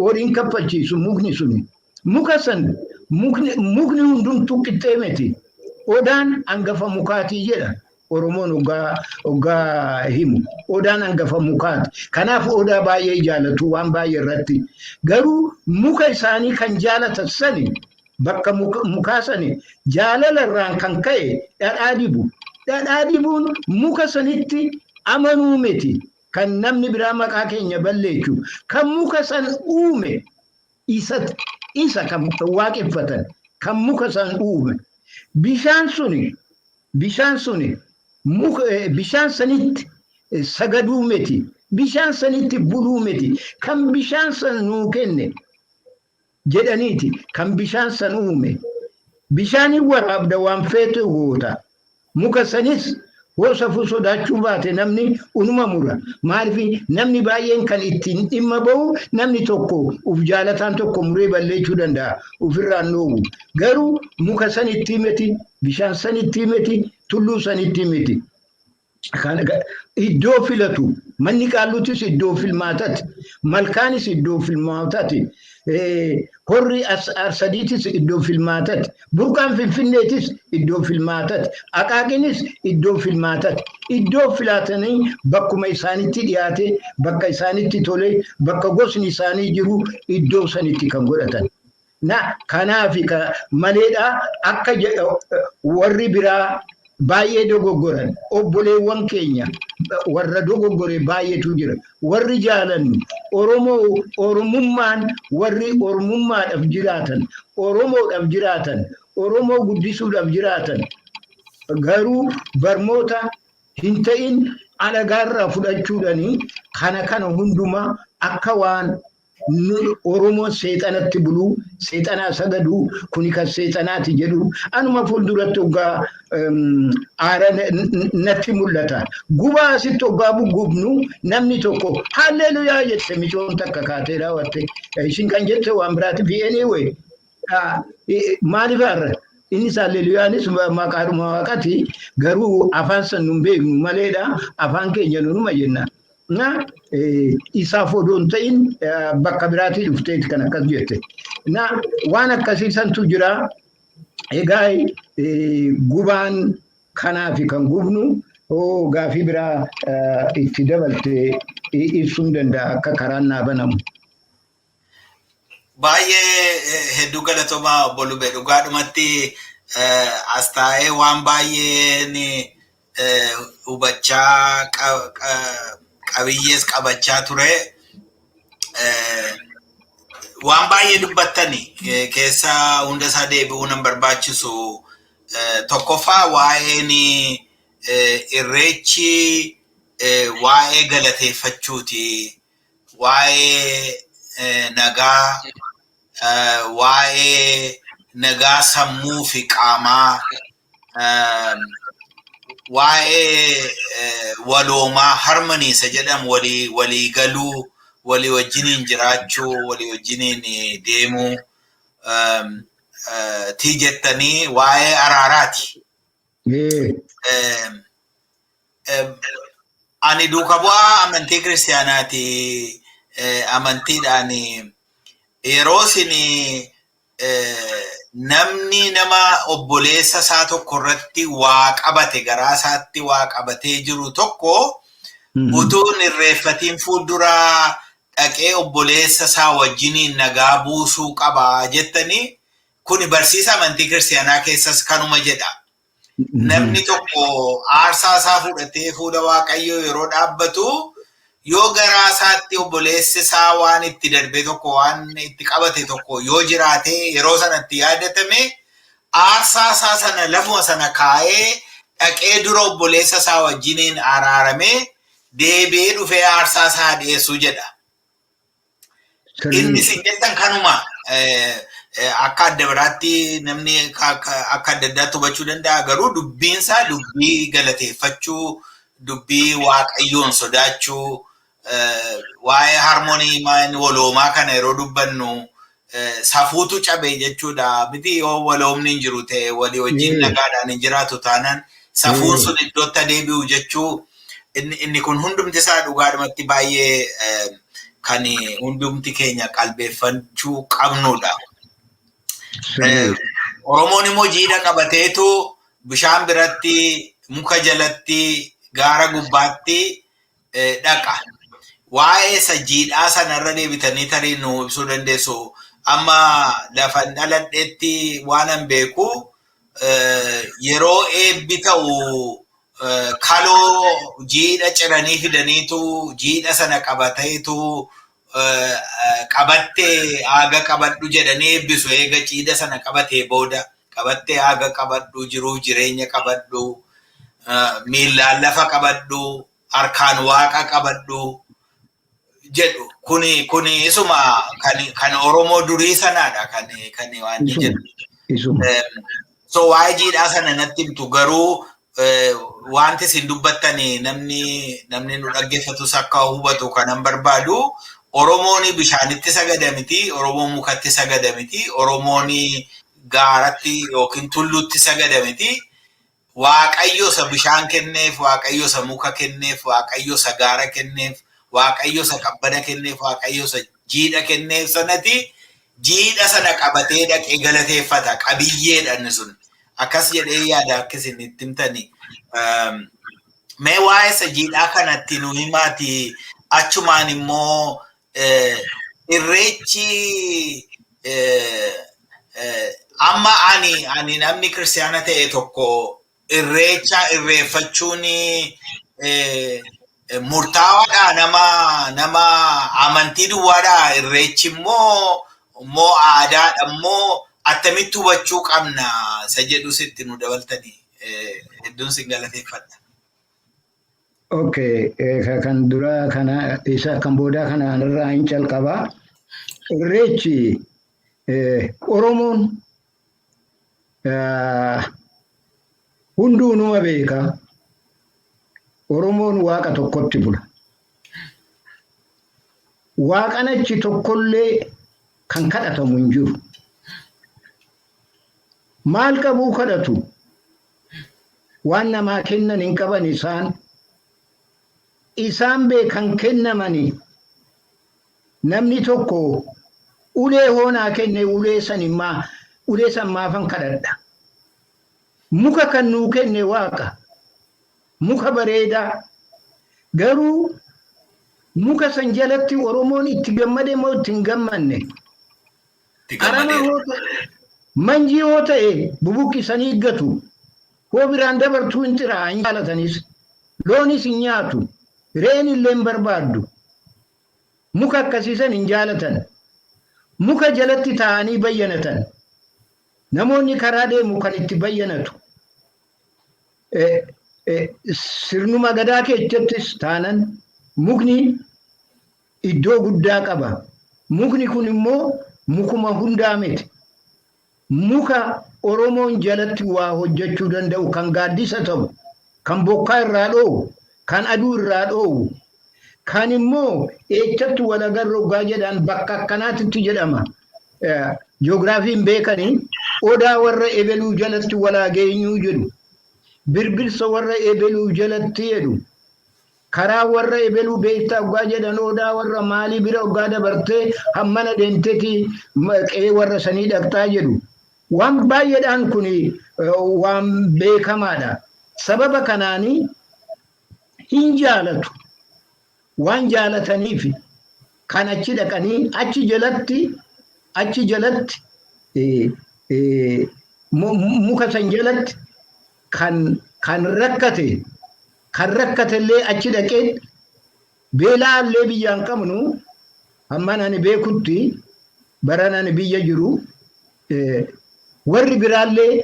Speaker 3: horiin kaffalchiisu mukni suni muka san mukni hundumtuu qixxee miti odaan hangafa mukaatii jedha Oromoon ogaa himu odaan hangafa mukaati kanaaf odaa baay'ee jaalatu waan baay'ee irratti garuu muka isaanii kan jaalatan sani bakka mukaa sani jaalala irraan kan ka'e dhadhaa dibu dhadhaa dibuun muka sanitti amanuu miti kan namni biraa maqaa keenya balleessu kan muka san uume isa kan waaqeffatan kan muka san uume bishaan suni bishaan sanitti sagaduu miti bishaan sanitti buluu miti kan bishaan san nuu kenne jedhaniiti kan bishaan san uume bishaanii waraabda waan feete goota muka sanis hoosafuu sodaachuu baate namni unuma mura maaliif namni baay'een kan ittiin dhimma ba'u namni tokko uf jaalataan tokko muree balleechuu danda'a ufirraan noogu garuu muka sanitti miti bishaan sanitti miti tulluu sanitti miti iddoo filatu manni qaallutis iddoo filmaatati malkaanis iddoo filmaatati horri arsadiitis iddoo filmaatati burqaan finfinneetis iddoo filmaatati aqaaqinis iddoo filmaatati iddoo filatanii bakkuma isaanitti dhiyaate bakka isaanitti tole bakka gosni isaanii jiru iddoo sanitti kan godhatan na kanaafi maleedha akka warri biraa baay'ee dogoggoran obboleewwan keenya warra dogoggore baay'eetu jira warri jaalannu oromummaan warri oromummaadhaaf jiraatan oromoodhaaf jiraatan oromoo guddisuudhaaf jiraatan garuu barmoota hin ta'in alagaarraa fudhachuudhanii kana hundumaa akka waan Oromoo seexanatti buluu seexanaa sagaduu kuni kan seexanaati jedhu anuma fuulduratti ogaa aara natti mul'ata gubaa asitti ogaa gubnu namni tokko halleluyaa jette michoon takka kaatee raawwatte isin kan jette waan biraati fi anyway maaliif arra inni halleluyaanis maqaadhuma waaqati garuu afaan san nun beeknu maleedha afaan keenya nunuma jenna na isaaf odoon ta'in bakka biraatii dhufteeti kan akkas jette na waan akkasiisantu jira egaa gubaan kanaafi kan gubnu gaafii biraa itti dabalte ibsuun danda'a akka karaan naa banamu.
Speaker 2: Baay'ee hedduu galatoomaa obbo Lubee dhugaadhumatti as taa'ee waan baay'een hubachaa qabiyyees qabachaa ture waan baay'ee dubbattani keessa hunda isaa deebi'uu nan barbaachisu tokkoffaa waa'een irreechi waa'ee galateeffachuuti, waa'ee nagaa, waa'ee nagaa sammuu fi qaamaa, waa'ee waloomaa harmanii isa jedhamu walii galuu, walii wajjiniin jiraachuu, walii wajjiniin deemuu tii jettanii waa'ee araaraati. Ani duuka bu'aa amantii kiristaanaati. Amantiidhaan yeroo isin namni nama obboleessa isaa tokko irratti waa qabate, garaa isaatti waa qabatee jiru tokko utuun irreeffatiin fuulduraa dhaqee obboleessa isaa wajjiniin nagaa buusuu qaba jettanii, kuni barsiisa amantii kiristaanaa keessas kanuma jedha. Namni tokko aarsaa isaa fudhatee fuula Waaqayyoo yeroo dhaabbatu, yoo garaa isaatti obboleessi isaa waan itti darbe tokko, waan itti qabate tokko yoo jiraate yeroo sanatti yaadatame, aarsaa isaa sana lafuma sana kaa'ee dhaqee dura obboleessa isaa wajjiniin araaramee deebi'ee dhufee aarsaa isaa dhiyeessuu jedha. Inni isin jettan kanuma. Akka adda biraatti namni akka adda addaatti hubachuu danda'a. Garuu dubbiinsaa dubbii galateeffachuu, dubbii Waaqayyoon sodaachuu, waa'ee harmonii waloomaa kana yeroo dubbannu safuutu cabe jechuudha. Miti yoo waloomni hin jiru ta'e, walii wajjin nagaadhaan hin jiraatu taanaan safuun sun iddootti deebi'u jechuu. Inni kun hundumti isaa dhugaadhumatti baay'ee kan hundumti keenya qalbeeffachuu qabnudha. Oromoon immoo jiidha qabateetu bishaan biratti, muka jalatti, gaara gubbaatti dhaqa. Waa'ee isa jiidhaa sanarra deebitanii tarii nu ibsuu dandeessu. Amma lafa dhaladheetti waan an beeku, yeroo eebbi ta'u kaloo jiidha ciranii fidaniitu jiidha sana qabateetu qabattee aaga qabadhu jedhanii eebbisu. Eega jiidha sana qabatee booda qabattee aaga qabadhu, jiruuf jireenya qabadhu, miillaan lafa qabadhu, harkaan waaqa qabadhu jedhu. Kuni isuma kan Oromoo durii sanaadha kan waan jedhu. So waa'ee jiidhaa sana natti himtu. Garuu wanti isin dubbattani namni nu dhaggeeffatus akka hubatu kanan barbaadu, Oromoon bishaanitti sagada miti, Oromoon mukatti sagada miti, Oromoon gaaratti yookiin tulluutti sagada miti. Waaqayyo isa bishaan kenneef, Waaqayyo isa muka kenneef, Waaqayyo isa gaara kenneef, Waaqayyo isa qabbana kenneef, Waaqayyo isa jiidha kenneef sanati jiidha sana qabatee dhaqee galateeffata. Qabiyyeedhaan sun. Akkas jedhee yaada akka isin itti himtani. Mee waa'ee isa jiidhaa kanatti nu himaati. Achumaan immoo irreechi amma ani namni kiristaana ta'e tokko irreecha irreeffachuun murtaawaadha, nama amantii duwwaadha. Irreechi immoo aadaadha, immoo attamitti hubachuu qabna isa jedhu sitti nu dabaltanii hedduun sin galateeffadha.
Speaker 3: Okay, kan dura kana isa kan booda kana irraa hin calqabaa. Irreechi Oromoon hunduu numa beeka. Oromoon waaqa tokkotti bula. Waaqanachi tokkollee kan kadhatamu hin jiru. Maal qabuu kadhatu? Waan namaa kennan hin qaban isaan beekan kennamanii. Namni tokko ulee hoonaa kenne ulee san maafan kadhadha. Muka kan nuu kenne waaqa. Muka bareedaa. Garuu muka san jalatti Oromoon itti gammade moo itti hin gammanne? Manjii yoo ta'e bubuqqisanii eeggatu. Hoo biraan dabartuu hin xiraa hin jaalatanis. Loonis hin nyaatu. Reen illee hin barbaaddu. Muka akkasiisan hin jaalatan. Muka jalatti taa'anii bayyanatan. namoonni karaa deemu kan itti bayyanatu sirnuma gadaa keessattis taanan mukni iddoo guddaa qaba. Mukni kun immoo mukuma hundaa miti. Muka Oromoon jalatti waa hojjechuu danda'u kan gaaddisa ta'u, kan bokkaa irraa dhoowwu, kan aduu irraa dhoowwu, kan immoo eechatti walagarra ugaa jedhan bakka akkanaatitti jedhama. Ji'oogiraafiin beekanii odaa warra ebeluu jalatti walaa geenyuu jedhu, birbirsa warra ebeluu jalatti jedhu, karaa warra ebeluu beektaa ugaa jedhan odaa warra maalii bira ugaa dabartee hammana deemteeti qe'ee warra sanii dhaqxaa jedhu. Waan baay'eedhaan kun waan beekamaadha. Sababa kanaanii hin jaalatu. Waan jaalataniif kan achi dhaqanii achi jalatti muka san jalatti kan rakkate illee achi dhaqee beelaallee biyyaan qabnu hamman ani beekutti baran ani biyya jiru warri biraallee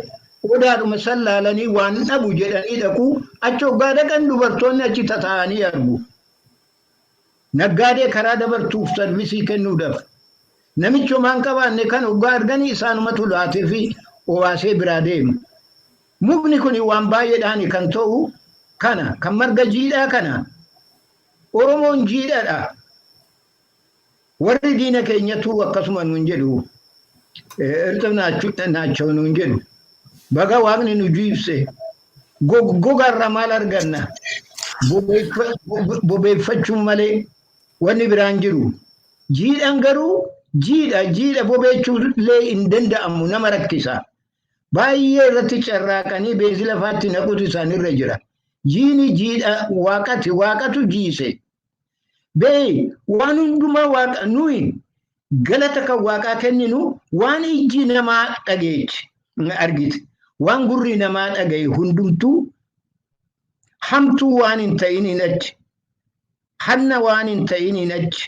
Speaker 3: odaadhuma sallaalanii waan dhabu jedhanii dhaqu achi hoggaa dhaqan dubartoonni achi tataa'anii argu. Naggaadee karaa dabartuuf sarvisii kennuudhaaf namichi homaan qabaanne kan hoggaa arganii isaanumatu laatee fi owaasee biraa deemu. Mukni kun waan baay'eedhaan kan ta'u kana kan marga jiidhaa kana Oromoon jiidhaadha. Warri diina keenyatu akkasuma nuun jedhu irra naachoo nuun jedhu baga waaqni nu jiibse gogarra maal arganna bobeeffachuun malee wanni biraan jiru. Jiidhaan garuu jiidha bobeechuullee hin danda'amu nama rakkisa. Baay'ee irratti carraaqanii beezi lafaatti naquutu isaanirra jira. Jiini jiidha waaqatu jiise. Bee waan hundumaa waaqa nuyi galata kan waaqaa kenninu waan ijji namaa dhageechi argite. Waan gurri namaa dhagaye hundumtuu hamtuu waan hin ta'iniin achi. Hanna waan hin ta'iniin achi.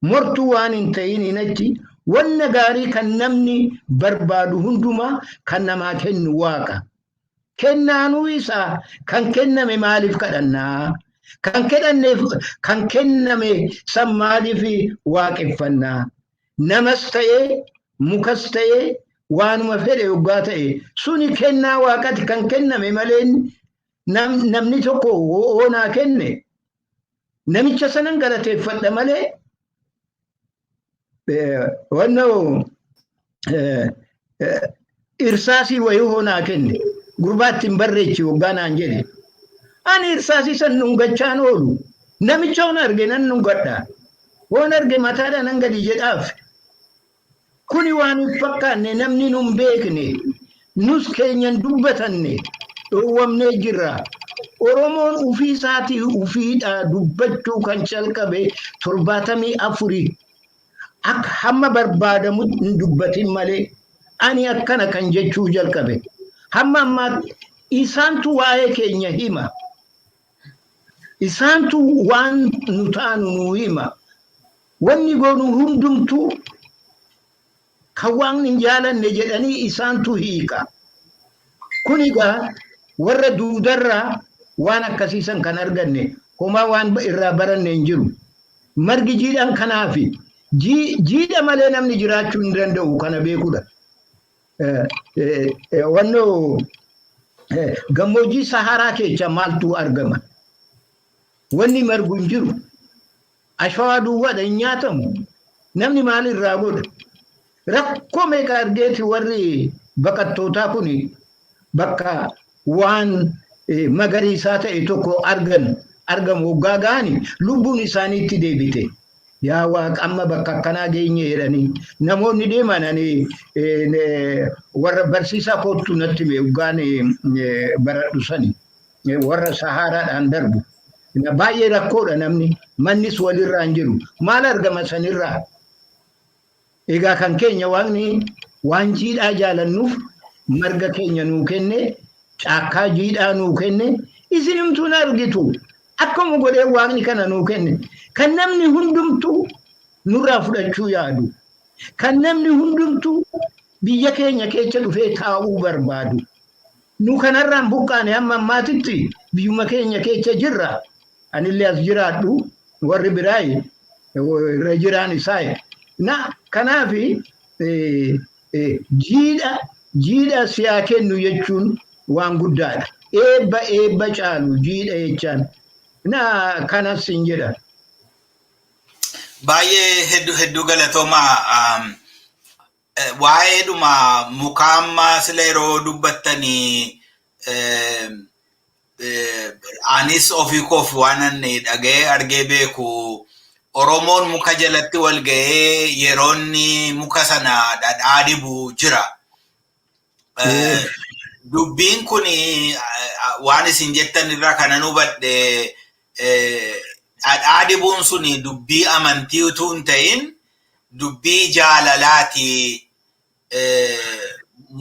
Speaker 3: Mortuu waan hin ta'iniin achi. Wanna gaarii kan namni barbaadu hundumaa kan namaa kennu waaqa. Kennaanuu isaa kan kenname maaliif kadhannaa? Kan kenname san maaliif waaqeffannaa? Namas ta'ee mukas ta'ee waanuma fedhe yoggaa ta'e suni kennaa waaqati kan kenname malee namni tokko oonaa kenne namicha sanan galateeffadha malee wannoo irsaasii wayii hoonaa kenne gurbaatti hin barreechi yoggaa naan jedhe. Ani irsaasii san nungachaan oolu namicha hoon arge nan nungadha. Hoon arge mataadha nan gadi jedhaaf. Kuni waan hin fakkaanne namni nun beekne nus keenyan dubbatanne dhowwamnee jirra. Oromoon ufii isaatii ufiidha dubbachuu kan calqabe 74 akka hamma barbaadamu hin dubbatin malee ani akkana kan jechuu jalqabe. Hamma ammaa isaantu waa'ee keenya hima. Isaantu waan nu taanu nu hima. Wanni goonu hundumtuu kan waan hin jaalanne jedhanii isaantu hiika. Kunigaa warra duudarraa waan akkasiisan kan arganne homaa waan irraa baranne hin jiru. Margi jiidhaan kanaafi jiidha malee namni jiraachuu hin danda'u kana beekudha. Wannoo gammoojjii Saharaa keessa maaltu argama? Wanni margu hin jiru. Ashawaa duwwaadha hin nyaatamu. Namni maal irraa godha? Rakkoo meeqa argeeti warri baqattootaa kun bakka waan magariisaa ta'e tokko argamu waggaa ga'anii lubbuun isaaniitti deebite. Yaa waaqa amma bakka akkanaa geenye jedhanii namoonni deemananii warra barsiisaa kootu natti waggaan baradhu sani warra Saharaadhaan darbu. Baay'ee rakkoodha namni mannis walirraa hin jiru. Maal argama sanirraa? Egaa kan keenya waaqni waan jiidhaa jaalannuuf marga keenya nuu kenne, caakkaa jiidhaa nuu kenne, isinimtuu na argitu. Akkuma godhee waaqni kana nuu kenne. Kan namni hundumtuu nurraa fudhachuu yaadu. Kan namni hundumtuu biyya keenya keessa dhufee taa'uu barbaadu. Nu kanarraan buqqaane amma ammaatitti biyyuma keenya keessa jirra. Anillee as jiraadhu warri biraay irra jiraan isaa. Na kanaafi jiidha siyaa kennu jechuun waan guddaadha. Eebba caalu jiidha jechaan. Na kanas hin jedha.
Speaker 2: Baay'ee hedduu galatoomaa. Waa'ee dhuma mukaammaa sila yeroo dubbattanii anis ofii koof waanan dhaga'ee argee beeku Oromoon muka jalatti wal ga'ee yeroonni muka sana dhadhaadibu jira. Dubbiin kun waan isin jettan irraa kanan hubadhe dhadhaadibuun suni dubbii amantii utuu hin ta'in dubbii jaalalaati.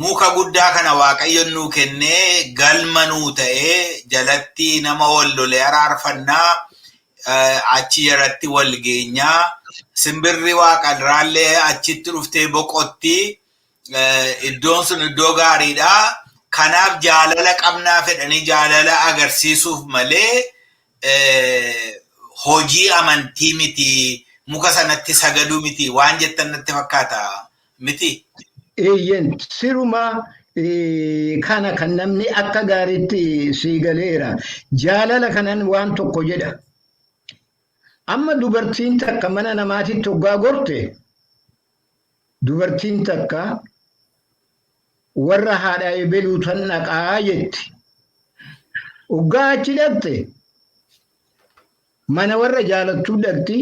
Speaker 2: Muka guddaa kana Waaqayyoon nuu kennee galma nuu ta'ee jalatti nama wal lolee araarfannaa achi irratti wal geenyaa simbirri waaqarraallee achitti dhuftee boqotti iddoon sun iddoo gaariidha. Kanaaf jaalala qabnaa fedhanii jaalala agarsiisuuf malee hojii amantii miti. Muka sanatti sagaduu miti waan jettan natti fakkaata miti.
Speaker 3: Eeyyen siruma kana kan namni akka gaariitti sii galeera. Jaalala kanan waan tokko jedha. Amma dubartiin takka mana namaatitti hoggaa gorte dubartiin takka warra haadha ebeluu tan dhaqaa jetti. Hoggaa achi dhaqxe mana warra jaalattuu dhaqxi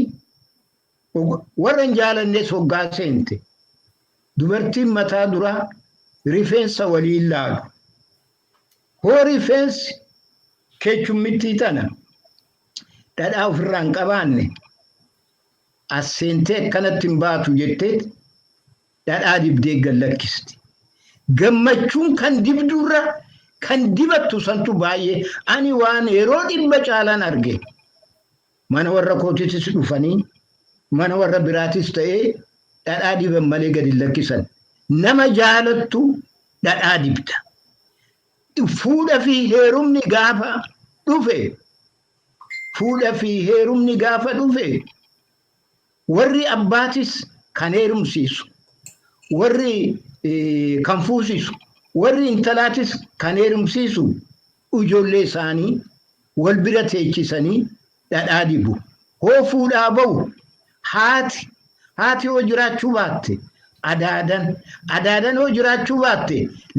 Speaker 3: warra hin jaalannes hoggaa seente. Dubartiin mataa dura rifeensa waliin laalu. Hoo rifeensi keechummittii tana dhadhaa ofirraa hin qabaanne as seentee akkanatti hin baatu jettee dhadhaa dibdee gallakkisti. Gammachuun kan dibdurra kan dibattu santu baay'ee ani waan yeroo dhibba caalaan arge. Mana warra kootitis dhufanii mana warra biraatis ta'ee dhadhaa diban malee gadi lakkisan. Nama jaalattu dhadhaa dibda. Fuudha fi heerumni gaafa dhufe warri abbaatis kan heerumsiisu warri kan fuusisu warri intalaatis kan heerumsiisu ijoollee isaanii wal bira teechisanii dhadhaa dibu. Hoo fuudhaa ba'u haati hoo jiraachuu baatte adaadan hoo jiraachuu baatte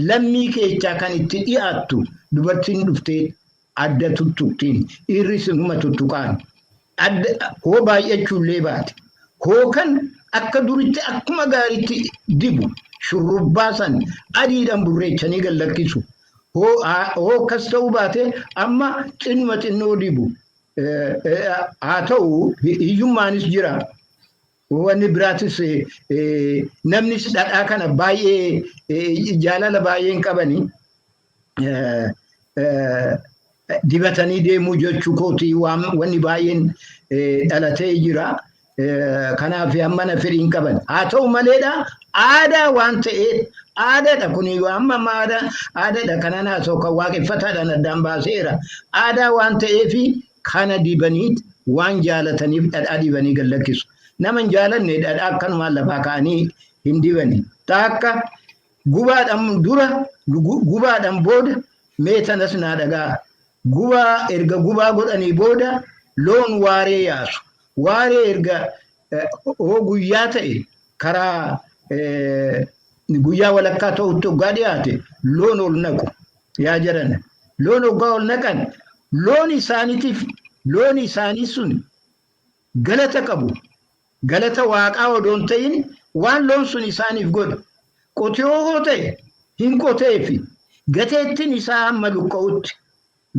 Speaker 3: lammii keechaa kan itti dhiyaattu dubartiin dhuftee adda tuttuqtiin irris numa tuttuqaan hoo baay'achuullee baate hoo kan akka duritti akkuma gaariitti dibu shurrubbaa san adiidhaan burreechanii gallakkisu hoo kas ta'uu baate amma xinnoo dibu haa ta'u hiyyummaanis jira. Wanni biraatis namnis dhadhaa kana baay'ee jaalala baay'een qabanii dibatanii deemuu jechuu kooti wanni baay'een dhalatee jira. Kanaaf amma na fedhiin qaban. Haa ta'u maleedha aadaa waan ta'eef aadaadha kuni amma aadaadha kanan haasa'u kan waaqeffataadhaan addaan baaseera. Aadaa waan ta'eef kana dibanii waan jaalataniif dhadhaa dibanii gallakkisu. Naman jaalanne dhadhaa akkanumaan lafaa ka'anii hin dibani. Taakka gubaadhaan dura gubaadhaan booda meetanas naa dhagaa. Erga gubaa godhanii booda loon waaree yaasu. Waaree erga hoo guyyaa ta'e karaa guyyaa walakkaa ta'utti hoggaa dhiyaate loon ol naqu yaa jiran. Loon hoggaa ol naqan loon isaanii sun galata qabu. Galata waaqaa odoon ta'in waan loon sun isaaniif godhu qotiyoo ta'e hin qoteefi gateettiin isaa hamma luqqa'utti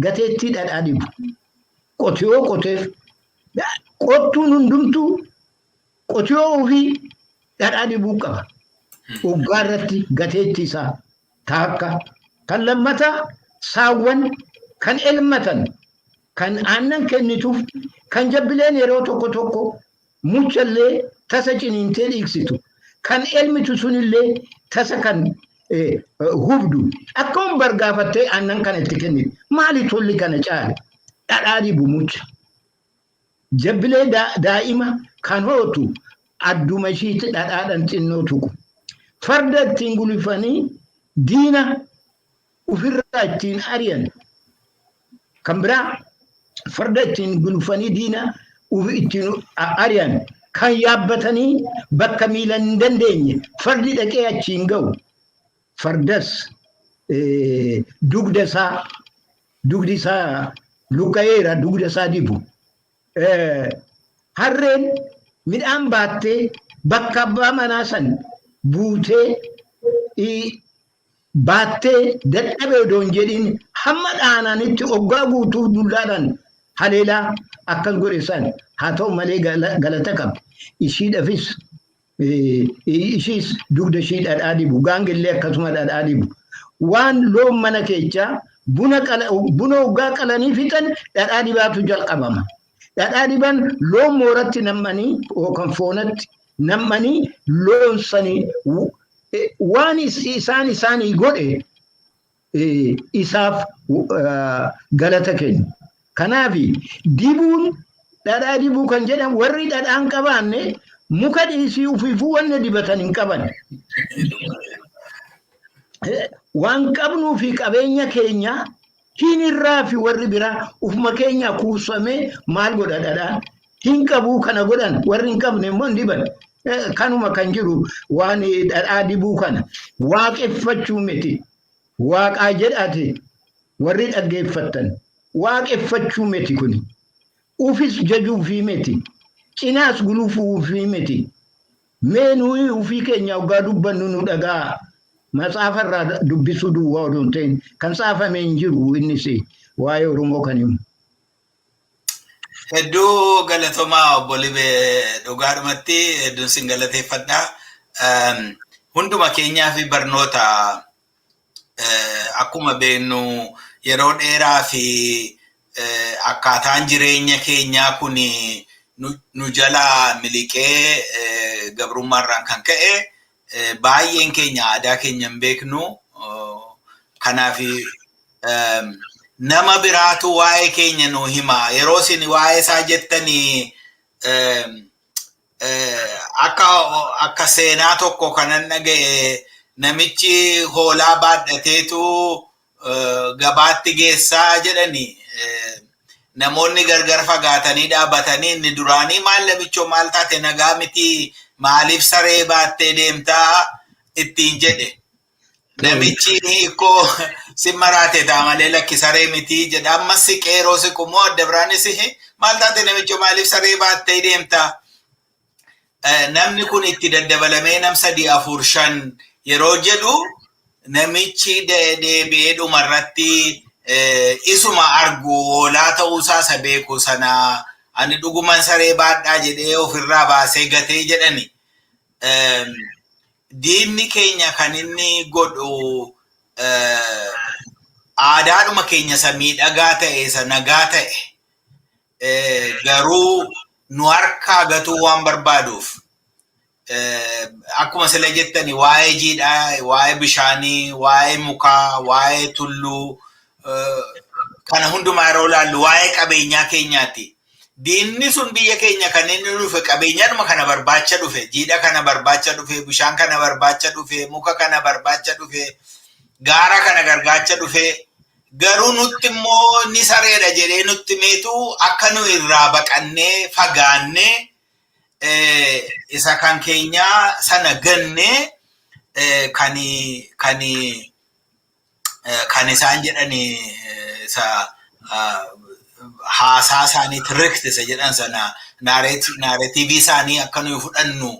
Speaker 3: gateettii dhadhaa dibu qotiyoo qoteef qottuun hundumtuu qotiyoo ofii dhadhaa dibuu qaba. Hoggaa irratti gateettii isaa taakka kan lammataa saawwan kan elmatan kan aannan kennituuf kan jabbileen yeroo tokko muchallee tasa ciniintee dhiigsitu kan elmitu sunillee tasa kan hubdu akkuma bargaafattee aannan kana itti kennitu maali tolli kana caale dhadhaadhi bumucha jabbilee daa'ima kan hootu adduma ishiitti dhadhaadhaan xinnoo tuqu farda ittiin gulufanii diina ofirraa ittiin ari'an kan biraa farda ittiin gulufanii diina ittiin ari'an kan yaabbatanii bakka miilan hin dandeenye fardi dhaqee achiin ga'u fardas dugdi isaa luqqa'eera dugda isaa dibu harreen midhaan baattee bakka abbaa manaa san buutee baattee dadhabee odoon jedhin hamma dhaananitti oggaa guutuu dullaadhaan haleelaa akkas godhe san haa ta'u malee galata qabdi ishiidhafis ishiis dugda ishii dhadhaa dibu gaangillee akkasuma dhadhaa dibu waan loon mana keechaa buna oggaa qalanii fixan dhadhaa dibaatu jalqabama dhadhaa diban loon mooratti nammanii yookaan foonatti nammanii loon sanii waan isaanii godhe isaaf galata kennu kanaafi dibuun dhadhaa dibuu kan jedhan warri dhadhaan qabaanne muka dhiisii ufiifuu wanna dibatan hin qaban waan qabnuu fi qabeenya keenya hin irraa fi warri biraa ufuma keenya kuusamee maal godha dhadhaan hin qabuu kana godhan warri hin qabne immoo diban kanuma kan jiru waan dhadhaa dibuu kana waaqeffachuu miti waaqaa jedhate warri dhaggeeffattan waaqeffachuu miti kuni ufis jajuu fi miti cinaas gulufuu fi miti meenuu ufii keenya ogaa dubbannu nu dhagaa matsaafarraa dubbisuu duwwaa odoon ta'in kan saafamee hin jiru innis waa'ee Oromoo kan himu.
Speaker 2: Hedduu galatomaa obbo Libee dhugaadhumatti hedduun sin galateeffadha. Hunduma keenyaa fi barnoota akkuma beeknu yeroo dheeraa fi akkaataan jireenya keenyaa kun nu jala miliqee gabrummaarraan kan ka'e baay'een keenya aadaa keenya hin beeknu. Kanaaf nama biraatu waa'ee keenya nu hima yeroo isin waa'ee isaa jettanii akka seenaa tokko kanan dhaga'e namichi hoolaa baadhateetu gabaatti geessaa jedhani namoonni gargar fagaatanii dhaabbatanii inni duraanii maal namichoo maal taate nagaa miti maaliif saree baattee deemtaa ittiin jedhe namichi hiikoo simmaraate taa malee lakki saree miti jedha ammas siqeeroo siqumoo adda biraanis maal taate namichoo maaliif saree baattee deemtaa namni kun itti daddabalamee nam 3 4 5 yeroo jedhu namichi deebi'ee dhumarratti isuma argu hoolaa ta'uusaa isa beeku sana ani dhuguman saree baadhaa jedhee ofirraa baasee gatee jedhani. Diinni keenya kan inni godhu aadaadhuma keenya isa miidhagaa ta'e isa nagaa ta'e garuu nu harkaa gatuu waan barbaaduuf akkuma sila jettani waa'ee jiidhaa, waa'ee bishaanii, waa'ee mukaa, waa'ee tulluu kana hundumaa yeroo laallu waa'ee qabeenyaa keenyaati. Diinni sun biyya keenya kan inni dhufe qabeenyaadhuma kana barbaacha dhufe, jiidha kana barbaacha dhufe, bishaan kana barbaacha dhufe, muka kana barbaacha dhufe, gaara kana gargaacha dhufe. Garuu nutti immoo ni sareedha jedhee nutti meetu akka nu irraa baqannee fagaannee isa kan keenya sana ganne kan isaan jedhani isa haasaa isaanii tirikti isa jedhan sana naareetiivii isaanii akka nuyi fudhannu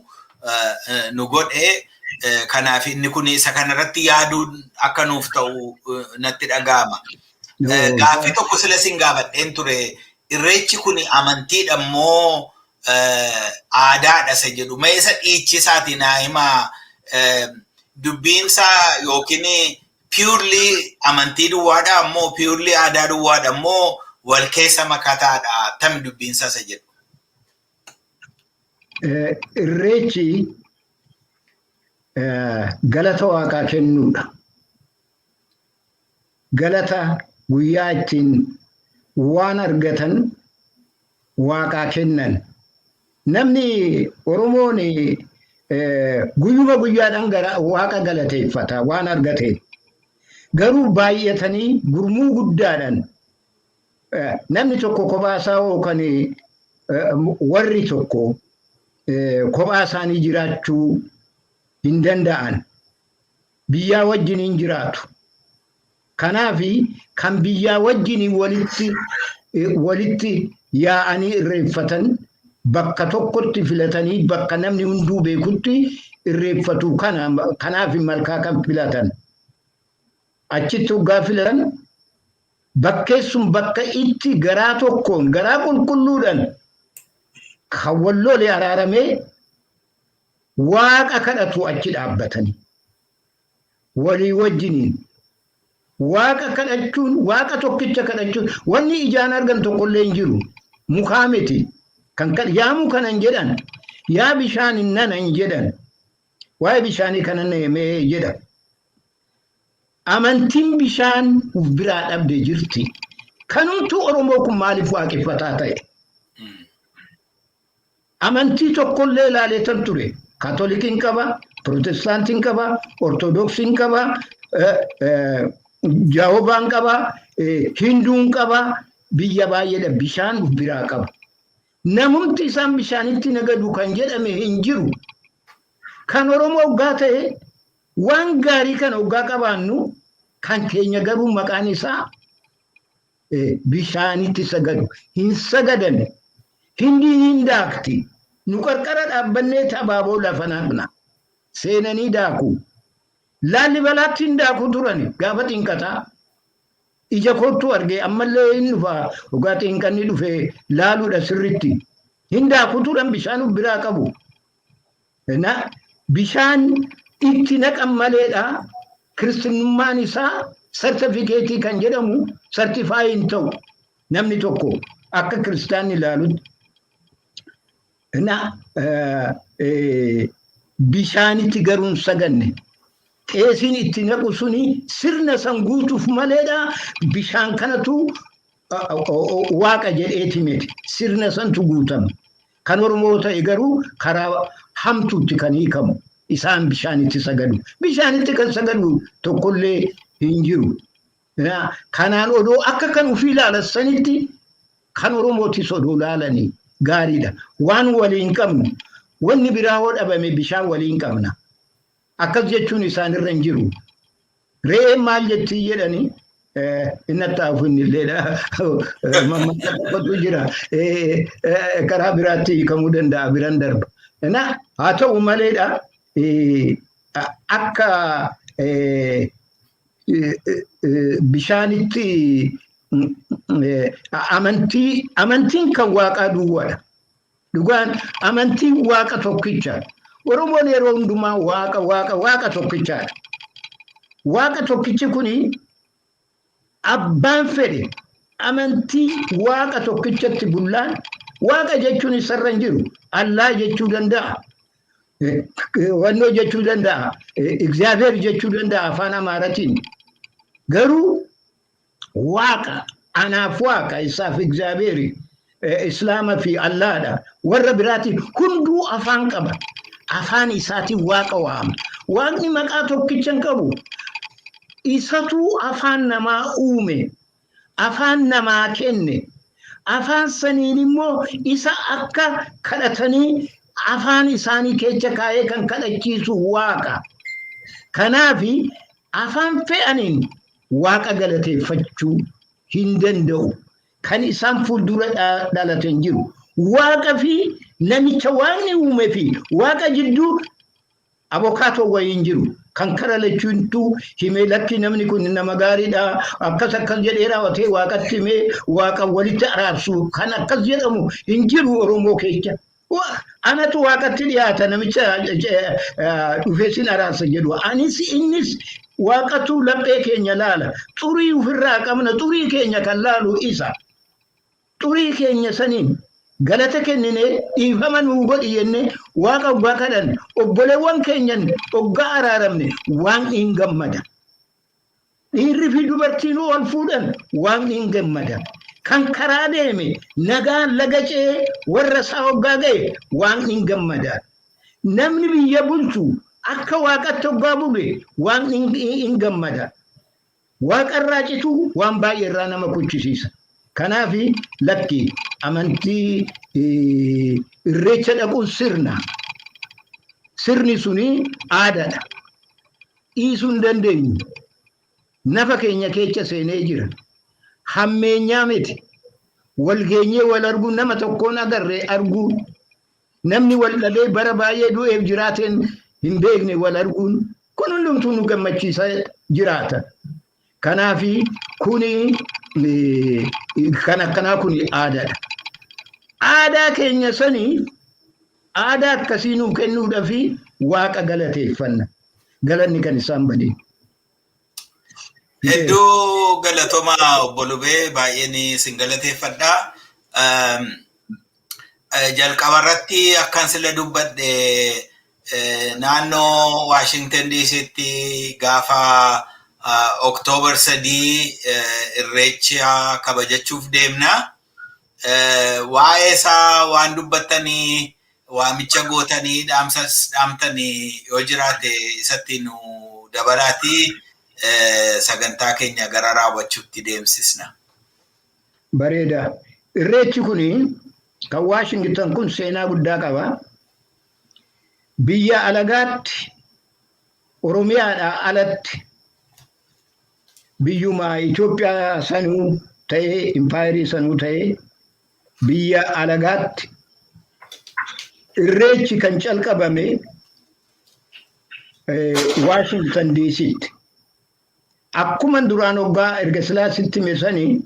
Speaker 2: nu godhe. Kanaaf inni kun isa kanarratti yaaduun akka nuuf ta'u natti dhaga'ama. Gaaffii tokko sila sin gaafadheen ture irreechi kun amantiidha moo aadaadha isa jedhu mee isa dhiichisaati naa himaa dubbiinsaa yookiin purely amantii duwwaadha ammoo purely aadaa duwwaadha ammoo wal keessa makataadha tam dubbiinsaa isa jedhu.
Speaker 3: Irreechi galata waaqaa kennuudha. Galata guyyaa ittiin waan argatan waaqaa kennan. Namni Oromoon guyyuma guyyaadhaan gara waaqa galateeffata waan argate. Garuu baay'atanii gurmuu guddaadhaan namni tokko kophaasaa yookaan warri tokko kophaa isaanii jiraachuu hin danda'an. Biyyaa wajjin hin jiraatu. Kanaaf kan biyyaa wajjin walitti yaa'anii irreeffatan bakka tokkotti filatanii bakka namni hunduu beekutti irreeffatu kanaaf malkaa kan filatan. Achitti hoggaa filatan bakkeessun bakka itti garaa tokkoon garaa qulqulluudhaan kan wallolee araaramee waaqa kadhatu achi dhaabbatanii walii wajjiniin waaqa kadhachuun waaqa tokkicha kadhachuun wanni ijaan argan tokkollee hin jiru mukaa miti kan yaamu kanan jedhan yaa bishaan nanan jedhan waa'ee bishaanii kanan himee jedha amantiin bishaan biraa dhabde jirti kanumtu Oromoo kun maaliif waaqeffataa ta'e amantii tokkollee ilaaleetan ture kaatolikiin qaba protestaantiin qaba ortodoksiin qaba Jaawobaan qaba, Hinduun qaba, biyya baay'eedha bishaan biraa qaba. Namumti isaan bishaanitti nagadu kan jedhame hin jiru. Kan Oromoo hoggaa ta'e waan gaarii kana hoggaa qabaannu kan keenya garuu maqaan isaa bishaanitti sagadu. Hin sagadan, Hindiin hin daakti. Nu qarqara dhaabbannee tabaaboo lafa naaqna. Seenanii daaku. Laalibalaatti hin daaku turani gaafa xinqataa ija kottu arge ammallee hin dhufa dhugaa xinqanni dhufe laaluudha sirritti hin daaku turan bishaan biraa qabu. Bishaan itti naqan maleedha kiristinnummaan isaa sartifikeetii kan jedhamu sartifaayin ta'u namni tokko akka kiristaanni ilaalutti. Bishaanitti garuun saganne. Qeesiin itti naqu suni sirna san guutuuf maleedha bishaan kanatu waaqa jedheeti miti sirna santu guutama. Kan Oromoo ta'e garuu karaa hamtuutti kan hiikamu isaan bishaanitti sagadu. Bishaanitti kan sagadu tokkollee hin jiru. Kanaan odoo akka kan ufii ilaalanitti kan Oromootis odoo ilaalanii gaariidha. Waan waliin qabnu wanni biraa hoo dhabame bishaan waliin qabna. Akkas jechuun isaanirra hin jiru. Re'een maal jettii jedhanii inni taa'uuf inni illeedha. Mammaakatu jira. Karaa biraatti hiikamuu danda'a biraan darba. Haa ta'u maleedha akka bishaanitti amantiin kan waaqaa duwwaadha. Dhugaan amantiin waaqa tokkicha. Oromoon yeroo hundumaa waaqa tokkichaadha. Waaqa tokkichi kuni abbaan fedhe amantii waaqa tokkichatti bullaan waaqa jechuun isarra hin jiru. Allah jechuu danda'a. Wannoo jechuu danda'a. እግዚአብሔር jechuu danda'a afaan Amaaratiin. Garuu waaqa anaaf waaqa isaaf እግዚአብሔር Islaama fi Allaadha. Warra biraatiif hunduu afaan qaba. Afaan isaatiin waaqa waama. Waaqni maqaa tokkichan qabu. Isatu afaan namaa uume. Afaan namaa kenne. Afaan saniin immoo isa akka kadhatanii afaan isaanii keessa kaa'ee kan kadhachiisu waaqa. Kanaafi afaan fe'aniin waaqa galateeffachuu hin danda'u. Kan isaan fuuldura dhalatan jiru. Waaqa fi namicha waaqni uume fi waaqa jidduu abokaatoo wayiin jiru. Kan kara lachuuntu himee lakki namni kun nama gaariidha. Akkas jedhee raawwatee waaqatti himee waaqa walitti araarsu kan akkas jedhamu hin jiru Oromoo keessa. Anatu waaqatti dhiyaata namicha dhufee sin araarsa jedhu. Anis innis waaqatu laphee keenya laala. Xurii ofirraa qabna xurii keenya kan laalu isa. Xurii keenya saniin galata kennine dhiifama nuu godhi jenne waaqa oggaa kadhan obboleewwan keenyan oggaa araaramne waan hin gammada. Dhiirri fi dubartiinuu ol fuudhan waan hin gammada. Kan karaa deeme nagaan lagacee warra isaa oggaa ga'e waan hin gammada. Namni biyya bulchu akka waaqatti oggaa bule waan hin gammada. Waaqarraa citu waan baay'eerraa nama kuchisiisa. Kanaaf lakki amantii irreecha dhaquun sirna. Sirni suni aadaadha. Dhiisuu hin dandeenyu. Nafa keenya keessa seenee jira. Hammeenyaa miti. Wal geenyee wal arguu nama tokkoon agarree arguu. Namni wal dhabee bara baay'ee du'eef jiraateen hin beekne wal arguun kun hundumtuu nu gammachiisa jiraata. Kanaaf kuni kan akkanaa kun aadaadha. Aadaa keenya sanii aadaa akkasii nuu kennuudhaaf waaqa galateeffanna. Galanni kan isaan badee.
Speaker 2: Hedduu galatooma obbo Lubee baay'een sin galateeffadha. Jalqabarratti akkan sila dubbadhe naannoo Washington DC'tti gaafa October 3 irreecha kabajachuuf deemna. Waa'ee isaa waan dubbattanii waamicha gootanii dhaamtanii yoo jiraate isatti nu dabalaati sagantaa keenya gara raawwachuutti deemsisna.
Speaker 3: Bareeda. Irreechi kuni kan Washington kun seenaa guddaa qaba. Biyya alagaatti Oromiyaadhaa alatti biyyuma Itoophiyaa sanuu ta'ee impaayirii sanuu ta'ee biyya alagaatti irreechi kan calqabame Washington DC'tti. Akkuma duraan hoggaa erga Silaasitti meesanii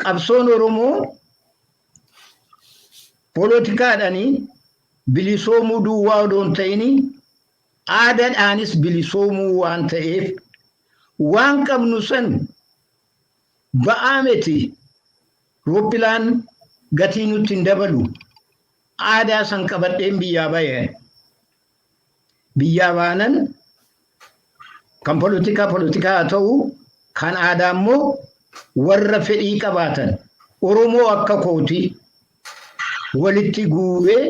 Speaker 3: qabsoon Oromoo poolitikaadhaanii bilisoomuu duwwaa odoon ta'ini aadaadhaanis bilisoomuu waan ta'eef waan qabnu san ba'aa miti rooppilaan gatii nutti hin dabalu aadaa san qabadheen biyyaa baye. Biyyaa baanan kan poolitikaa haa ta'u kan aadaa immoo warra fedhii qabaatan Oromoo akka kooti walitti guuree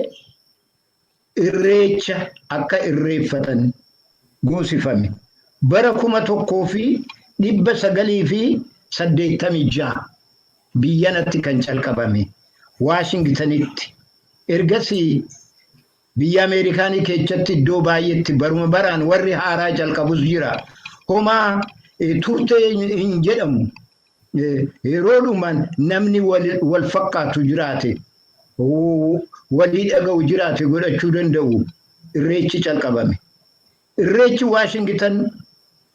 Speaker 3: irreecha akka irreeffatan goosifame. Bara 1986 biyyanatti kan calqabame Washingtonitti. Ergasii biyya Ameerikaanii keessatti iddoo baay'eetti baruma baraan warri haaraa jalqabus jira. Homaa turtee hin jedhamu. Yeroodhumaan namni wal fakkaatu jiraate walii dhaga'u jiraate godhachuu danda'u irreechi calqabame. Irreechi Washington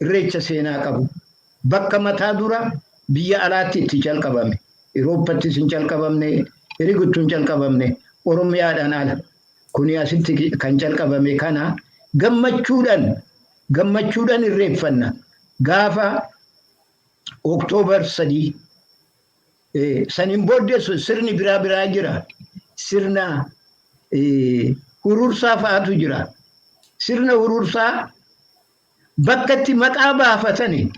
Speaker 3: irreecha seenaa qabu. Bakka mataa dura biyya alaatti itti calqabame. Irooppattis hin calqabamne, Iriguttuu hin calqabamne, Oromiyaadhaan ala. Kuni asitti kan calqabame kana gammachuudhaan irreeffanna. Gaafa October 3 saniin booddee sirni biraa jira. Sirna hurursaa fa'aatu jira. Sirna hurursaa bakkatti maqaa baafatani.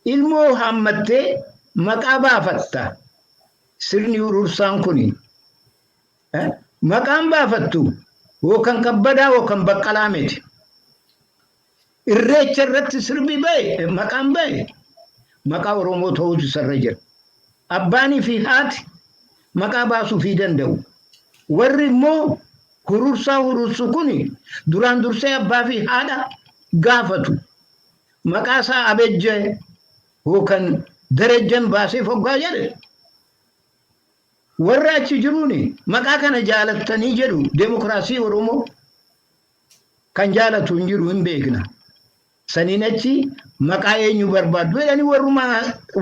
Speaker 3: Ilmoo hammattee maqaa baafatta. Sirni hurursaan kuni. Maqaan baafattu yookaan kabbadaa yookaan baqqalaa miti. Irreecha irratti sirbi bahe maqaan bahe maqaa Oromoo ta'uutu sarra jira. Abbaanii fi haati maqaa baasuu fi danda'u. Warri immoo hurursu kuni duraan dursee abbaa fi haadha gaafatu. Maqaa isaa abejjee yookaan darajjan baasee foggaa jedhe. Warra achi jiruuni maqaa kana jaalattanii jedhu demokraasii Oromoo kan jaalatu hin jiru hin beekna. Saniin achi maqaa eenyu barbaaddu jedhanii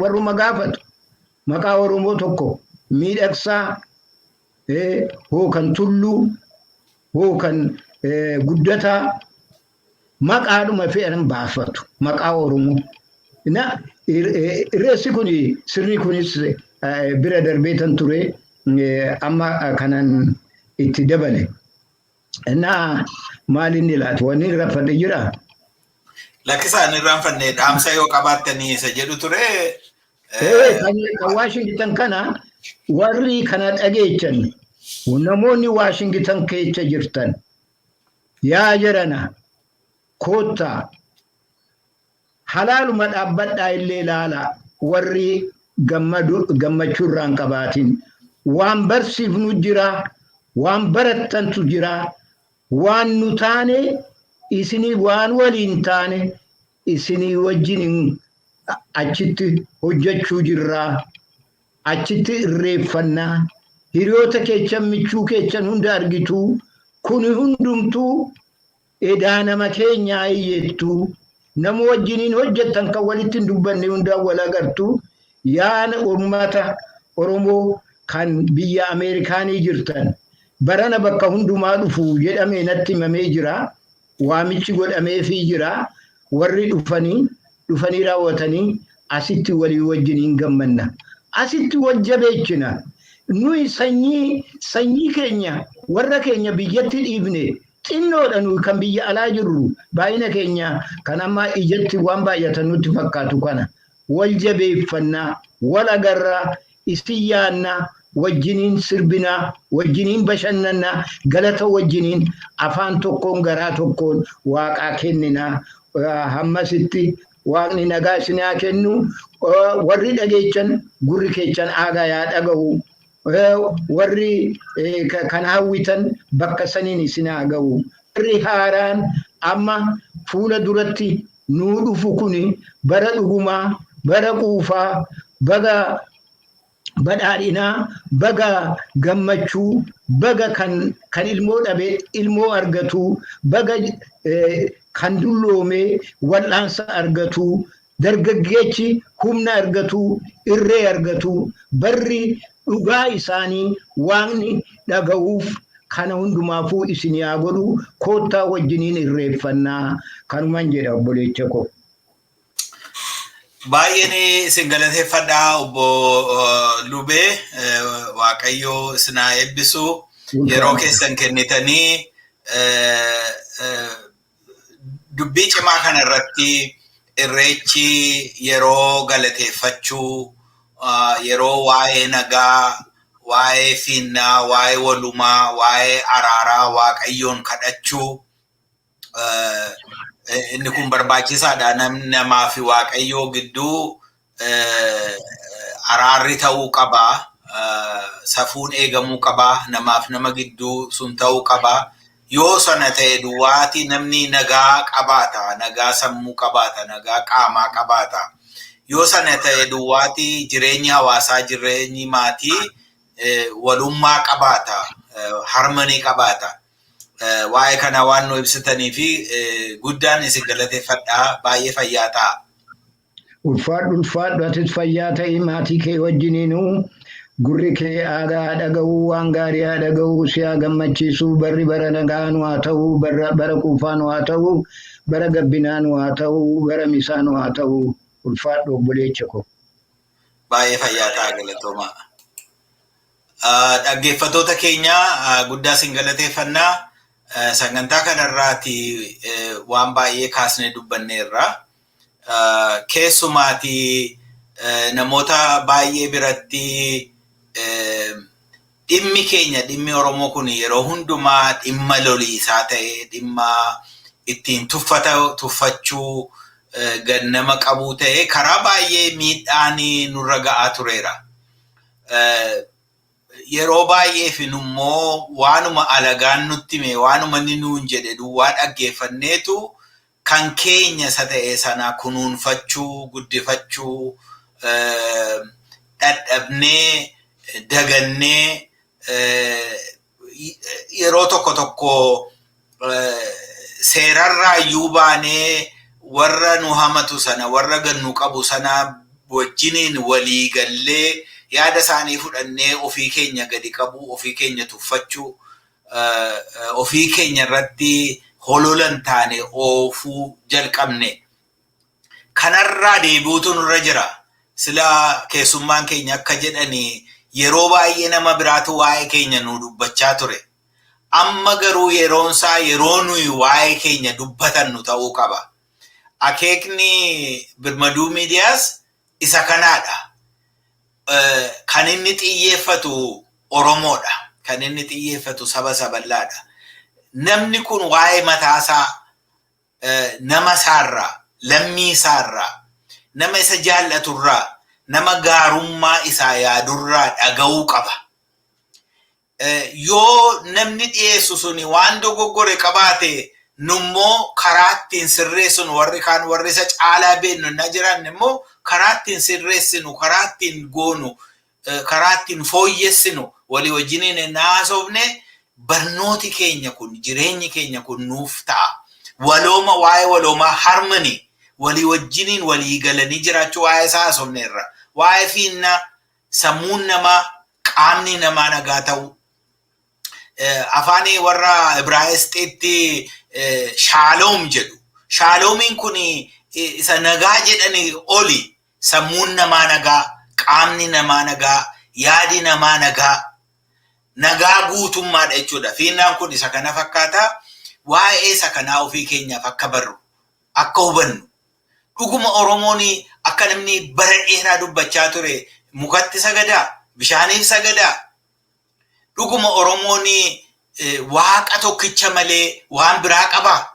Speaker 3: warruma gaafatu. Maqaa Oromoo tokko miidhagsaa yookaan tulluu yookaan guddataa maqaadhuma fe'an baafatu maqaa Oromoo. Irreessi kun sirni kunis bira darbeetan ture amma kanan itti dabale. Na maalin ni laatu wanni rafadhe jira.
Speaker 2: Lakkisaan irraan fannee dhaamsa yoo qabaattanii isa jedhu ture.
Speaker 3: Kan Washington kana warri kana dhageechan namoonni Washington keessa jirtan yaa jirana koottaa halaaluma dhaabbadhaa illee ilaala warri gammachuu irraan qabaatin waan barsiifnu jira waan barattantu jira waan nu taane isinii waan waliin taane isinii wajjin achitti hojjechuu jirraa achitti irreeffannaa hiriyoota keechan michuu keechan hunda argitu kuni hundumtuu edaa nama keenyaa iyyeettu nama wajjiniin hojjettan kan walitti hin dubbanne hundaa wal agartu yaa ummata Oromoo kan biyya Ameerikaanii jirtan barana bakka hundumaa dhufu jedhamee natti himamee jira waamichi godhameefii jira warri dhufanii raawwatanii asitti walii wajjiniin gammanna asitti wajjabeechina nuyi sanyii keenya warra keenya biyyatti dhiibne xinnoodha nuyi kan biyya alaa jirru baay'ina keenya kan amma ijatti waan baay'atan nutti fakkaatu kana wal jabeeffannaa wal agarraa isin yaannaa wajjiniin sirbinaa wajjiniin bashannannaa galata wajjiniin afaan tokkoon garaa tokkoon waaqaa kenninaa hammasitti waaqni nagaa isinaa kennu warri dhageechan gurri keechan aagaa yaa dhaga'u warri kan hawwitan bakka saniin isinaa ga'u warri haaraan amma fuula duratti nuu dhufu kuni bara dhugumaa bara quufaa baga badhaadhinaa baga gammachuu baga kan ilmoo dhabe ilmoo argatu baga kan dulloome wal'aansa argatu dargaggeechi humna argatu irree argatu barri dhugaa isaanii waaqni dhaga'uuf kana hundumaafuu isin yaa godhu koottaa wajjiniin irreeffannaa kanuman jedha obboleecha koo.
Speaker 2: Baay'een isin galateeffadhaa obbo Lubee Waaqayyoo isinaa eebbisu yeroo keessan kennitanii dubbii cimaa kana irratti irreechi yeroo galateeffachuu yeroo waa'ee nagaa waa'ee finnaa waa'ee walumaa waa'ee araaraa Waaqayyoon kadhachuu inni kun barbaachisaadha namaa fi Waaqayyoo gidduu araarri ta'uu qaba safuun eegamuu qaba namaaf nama gidduu sun ta'uu qaba yoo sana ta'e duwwaati namni nagaa qabaata nagaa sammuu qabaata nagaa qaamaa qabaata yoo sana ta'e duwwaati jireenya hawaasaa jireenyi maatii walummaa qabaata harmanii qabaata waa'ee kana waan nu ibsitanii fi guddaan isin galateeffadhaa baay'ee fayyaa ta'a.
Speaker 3: Ulfaadhu atis fayyaa ta'ii maatii kee wajjiniinuu gurri kee aadaa dhaga'uu waan gaarii haa dhaga'uu si haa gammachiisuu barri bara nagaan haa ta'uu bara quufaan haa ta'uu bara gabbinaan haa ta'uu bara misaan haa ta'uu ulfaadhu obboleecha koo.
Speaker 2: Baay'ee fayyaa ta'a galatoomaa. Dhaggeeffattoota keenya guddaa isin galateeffannaa. Sagantaa kanarraati waan baay'ee kaasnee dubbanneerra. Keessumaati namoota baay'ee biratti dhimmi keenya dhimmi Oromoo kun yeroo hundumaa dhimma loliisaa ta'e dhimma ittiin tuffachuu gannama qabuu ta'e karaa baay'ee miidhaan nurra ga'aa tureera. Yeroo baay'ee finummoo waanuma alagaan nutti mee waanuma inni nuun jedhe duwwaa dhaggeeffanneetu kan keenya isa ta'e sana kunuunfachuu guddifachuu dadhabnee dagannee yeroo tokko seerarraayyuu baanee warra nu hamatu sana warra gannu qabu sana wajjiniin walii gallee yaada isaanii fudhannee ofii keenya gadi qabu ofii keenya tuffachuu ofii keenya irratti hololan taane oofuu jalqabne kanarraa deebi'uutu nurra jira sila keessummaan keenya akka jedhani yeroo baay'ee nama biraatu waa'ee keenya nu dubbachaa ture. Amma garuu yeroonsaa yeroo nuyi waa'ee keenya dubbatannu ta'uu qaba. Akeekni Birmaduu Miidiyaas isa kanaadha. Kan inni xiyyeeffatu Oromoodha. Kan inni xiyyeeffatu saba saballaadha. Namni kun waa'ee mataasaa nama isaarraa, lammii isaarraa, nama isa jaallaturraa, nama gaarummaa isaa yaadurraa dhaga'uu qaba. Yoo namni dhiyeessu suni waan dogoggore qabaate nummoo karaa ittiin sirreessinu warri kaan warri isa caalaa beeknu na jiran immoo karaa ittiin sirreessinu, karaa ittiin goonu, karaa ittiin fooyyessinu walii wajjiniin naasofne barnooti keenya kun jireenyi keenya kun nuuf ta'a. Walooma waa'ee waloomaa harmoni walii wajjiniin walii galanii jiraachuu waa'ee isaa haasofneerra. Waa'ee fiinna sammuun namaa qaamni namaa nagaa ta'u. Afaanii warra Ibraayisxiitti shaaloom jedhu. Shaaloomiin kun isa nagaa jedhanii oli sammuun namaa nagaa, qaamni namaa nagaa, yaadi namaa nagaa, nagaa guutummaadha jechuudha. Fiinnaan kun isa kana fakkaata. Waa'ee isa kanaa ofii keenyaaf akka barru, akka hubannu. Dhuguma Oromoon akka namni bara dheeraa dubbachaa ture mukatti sagadaa, bishaaniif sagadaa. Dhuguma Oromoon waaqa tokkicha malee waan biraa qaba.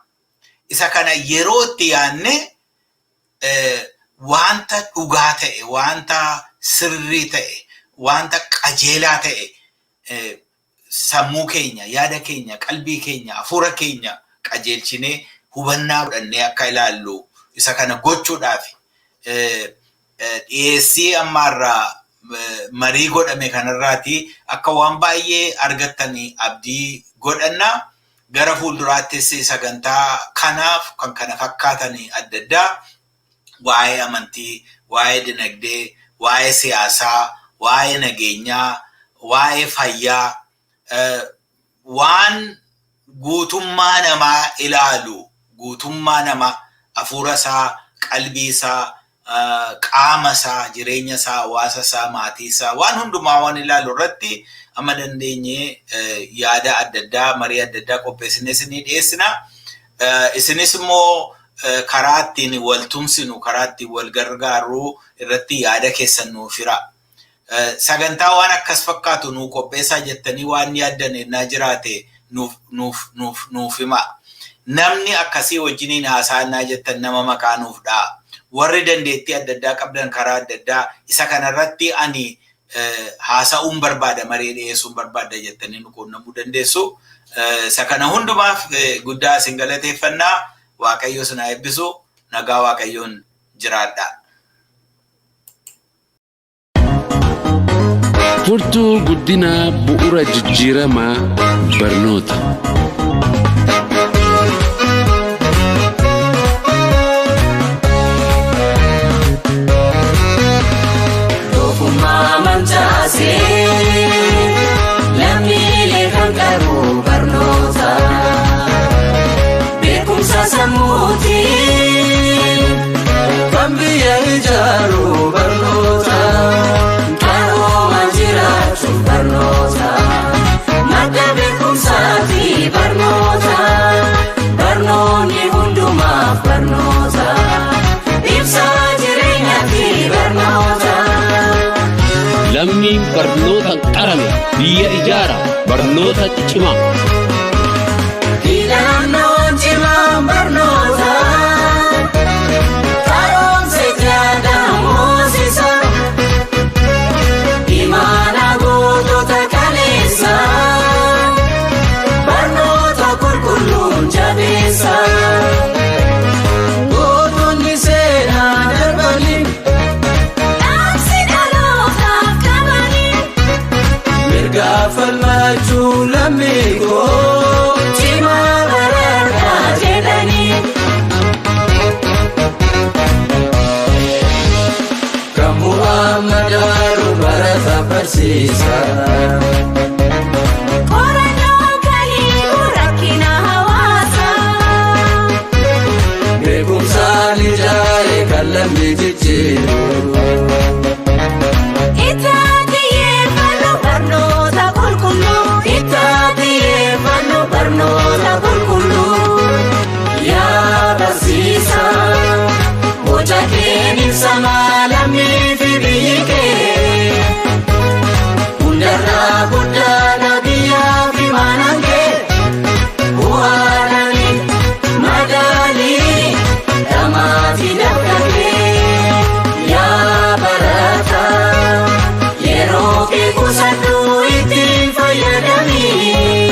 Speaker 2: Isa kana yeroo itti yaadne wanta dhugaa ta'e, wanta sirrii ta'e, wanta qajeelaa ta'e sammuu keenya, yaada keenya, qalbii keenya, hafuura keenya qajeelchinee hubannaa fudhannee akka ilaallu isa kana gochuudhaaf dhiyeessii ammaarraa marii godhame kanarraati akka waan baay'ee argattanii abdii godhanna. Gara fuulduraattis sagantaa kanaaf kan kana fakkaatanii adda addaa waa'ee amantii, waa'ee dinagdee, waa'ee siyaasaa, waa'ee nageenyaa, waa'ee fayyaa, waan guutummaa namaa ilaalu, guutummaa namaa hafuura isaa, qalbii isaa, qaama isaa, jireenya isaa, hawaasa isaa, maatii isaa, waan hundumaa waan ilaalu irratti amma dandeenye yaada adda addaa, marii adda addaa qopheessinee isinii dhiyeessina. Isinis immoo karaa ittiin wal tumsinu, karaa ittiin wal gargaaruu irratti yaada keessan nuuf hira. Sagantaa waan akkas fakkaatu nuu qopheessaa jettanii waan yaaddan ennaa jiraate nuuf hima. Namni akkasii wajjiniin haasa'annaa jettan nama maqaa nuuf dha'a. Warri dandeettii adda addaa qabdan karaa adda addaa isa kanarratti ani haasa'uun barbaada, marii dhiyeessuun barbaada jettanii nu quunnamuu dandeessu. Isa kana hundumaaf guddaa isin galateeffannaa. Waaqayyo isin haa eebbisu. Nagaa Waaqayyoon jiraadhaa.
Speaker 1: Furtuu guddina bu'uura jijjiiramaa barnoota. Lammiin barnoota qarame biyya ijaara barnoota cimaa.
Speaker 4: Filannoon cimaan barnoota karoomsa jaadamoosisa imaana gootota kaleessa barnoota qulqulluun jabeessa. Gootonni seenaa darbanii falmachuu lammiikoo cimaa bararraa jedhanii kan Muhammadaaru barata barsiisa. Qorannoo kaliiru rakkina hawaasaa beekumsaan ijaare kan lammii jijjiiru. Itti xiyyeeffatu. qulqulluu yaa barsiisaa boca keen ibsamaa lammii fi biyyi kee hundarraa guddaadha biyyaa fi maanaan kee bu'aadhanii madaalii dhamaa fi dabdabee yaa barataa yeroo kee qusadhuu ittiin fayyadamii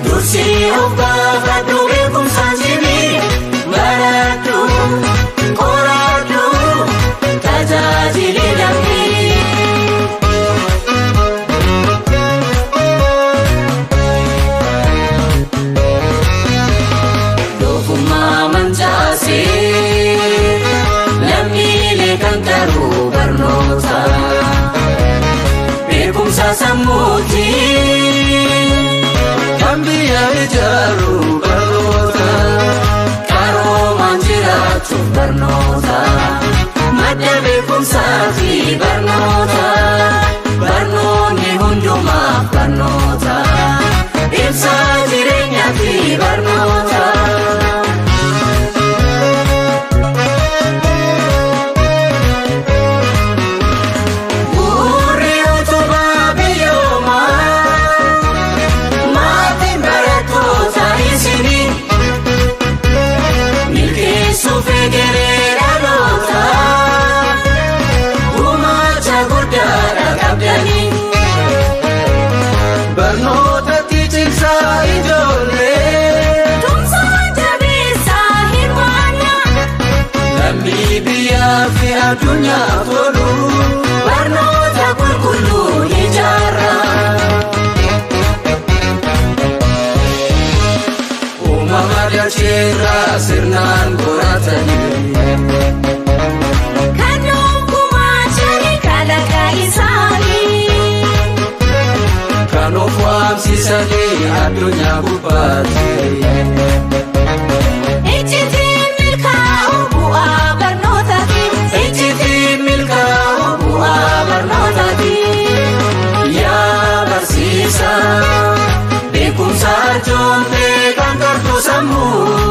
Speaker 4: dursii of gaafadhu beekumsaan sibii baradhu qoradhu tajaajili lammii. Doofummaa mancaasee lammiilee kan qaruu barnoota beekumsa sammuutiin kan biyya ijaaru barnoota qaroomaan jiraachuuf barnoota madda beekumsaati barnoota barnoonni hundumaaf barnoota ibsa jireenyaati barnoota. Barnoota tiichiksaa ijoollee tumsaa jabeessaa hirmaannaa lammii biyyaa fi addunyaa tolu barnoota qulqulluu ijaarraa uumama dhalcheerraa sirnaan qoratanii kan dhunkumaachanii kalaqa isaanii kan of waamsisanii addunyaa gubbaatti. Icciitiin milkaa'u bu'aa barnootaati. Icciitiin milkaa'u bu'aa barnootaati. Yaa barsiisaa beekumsa arjoomtee kan qartu sammuu.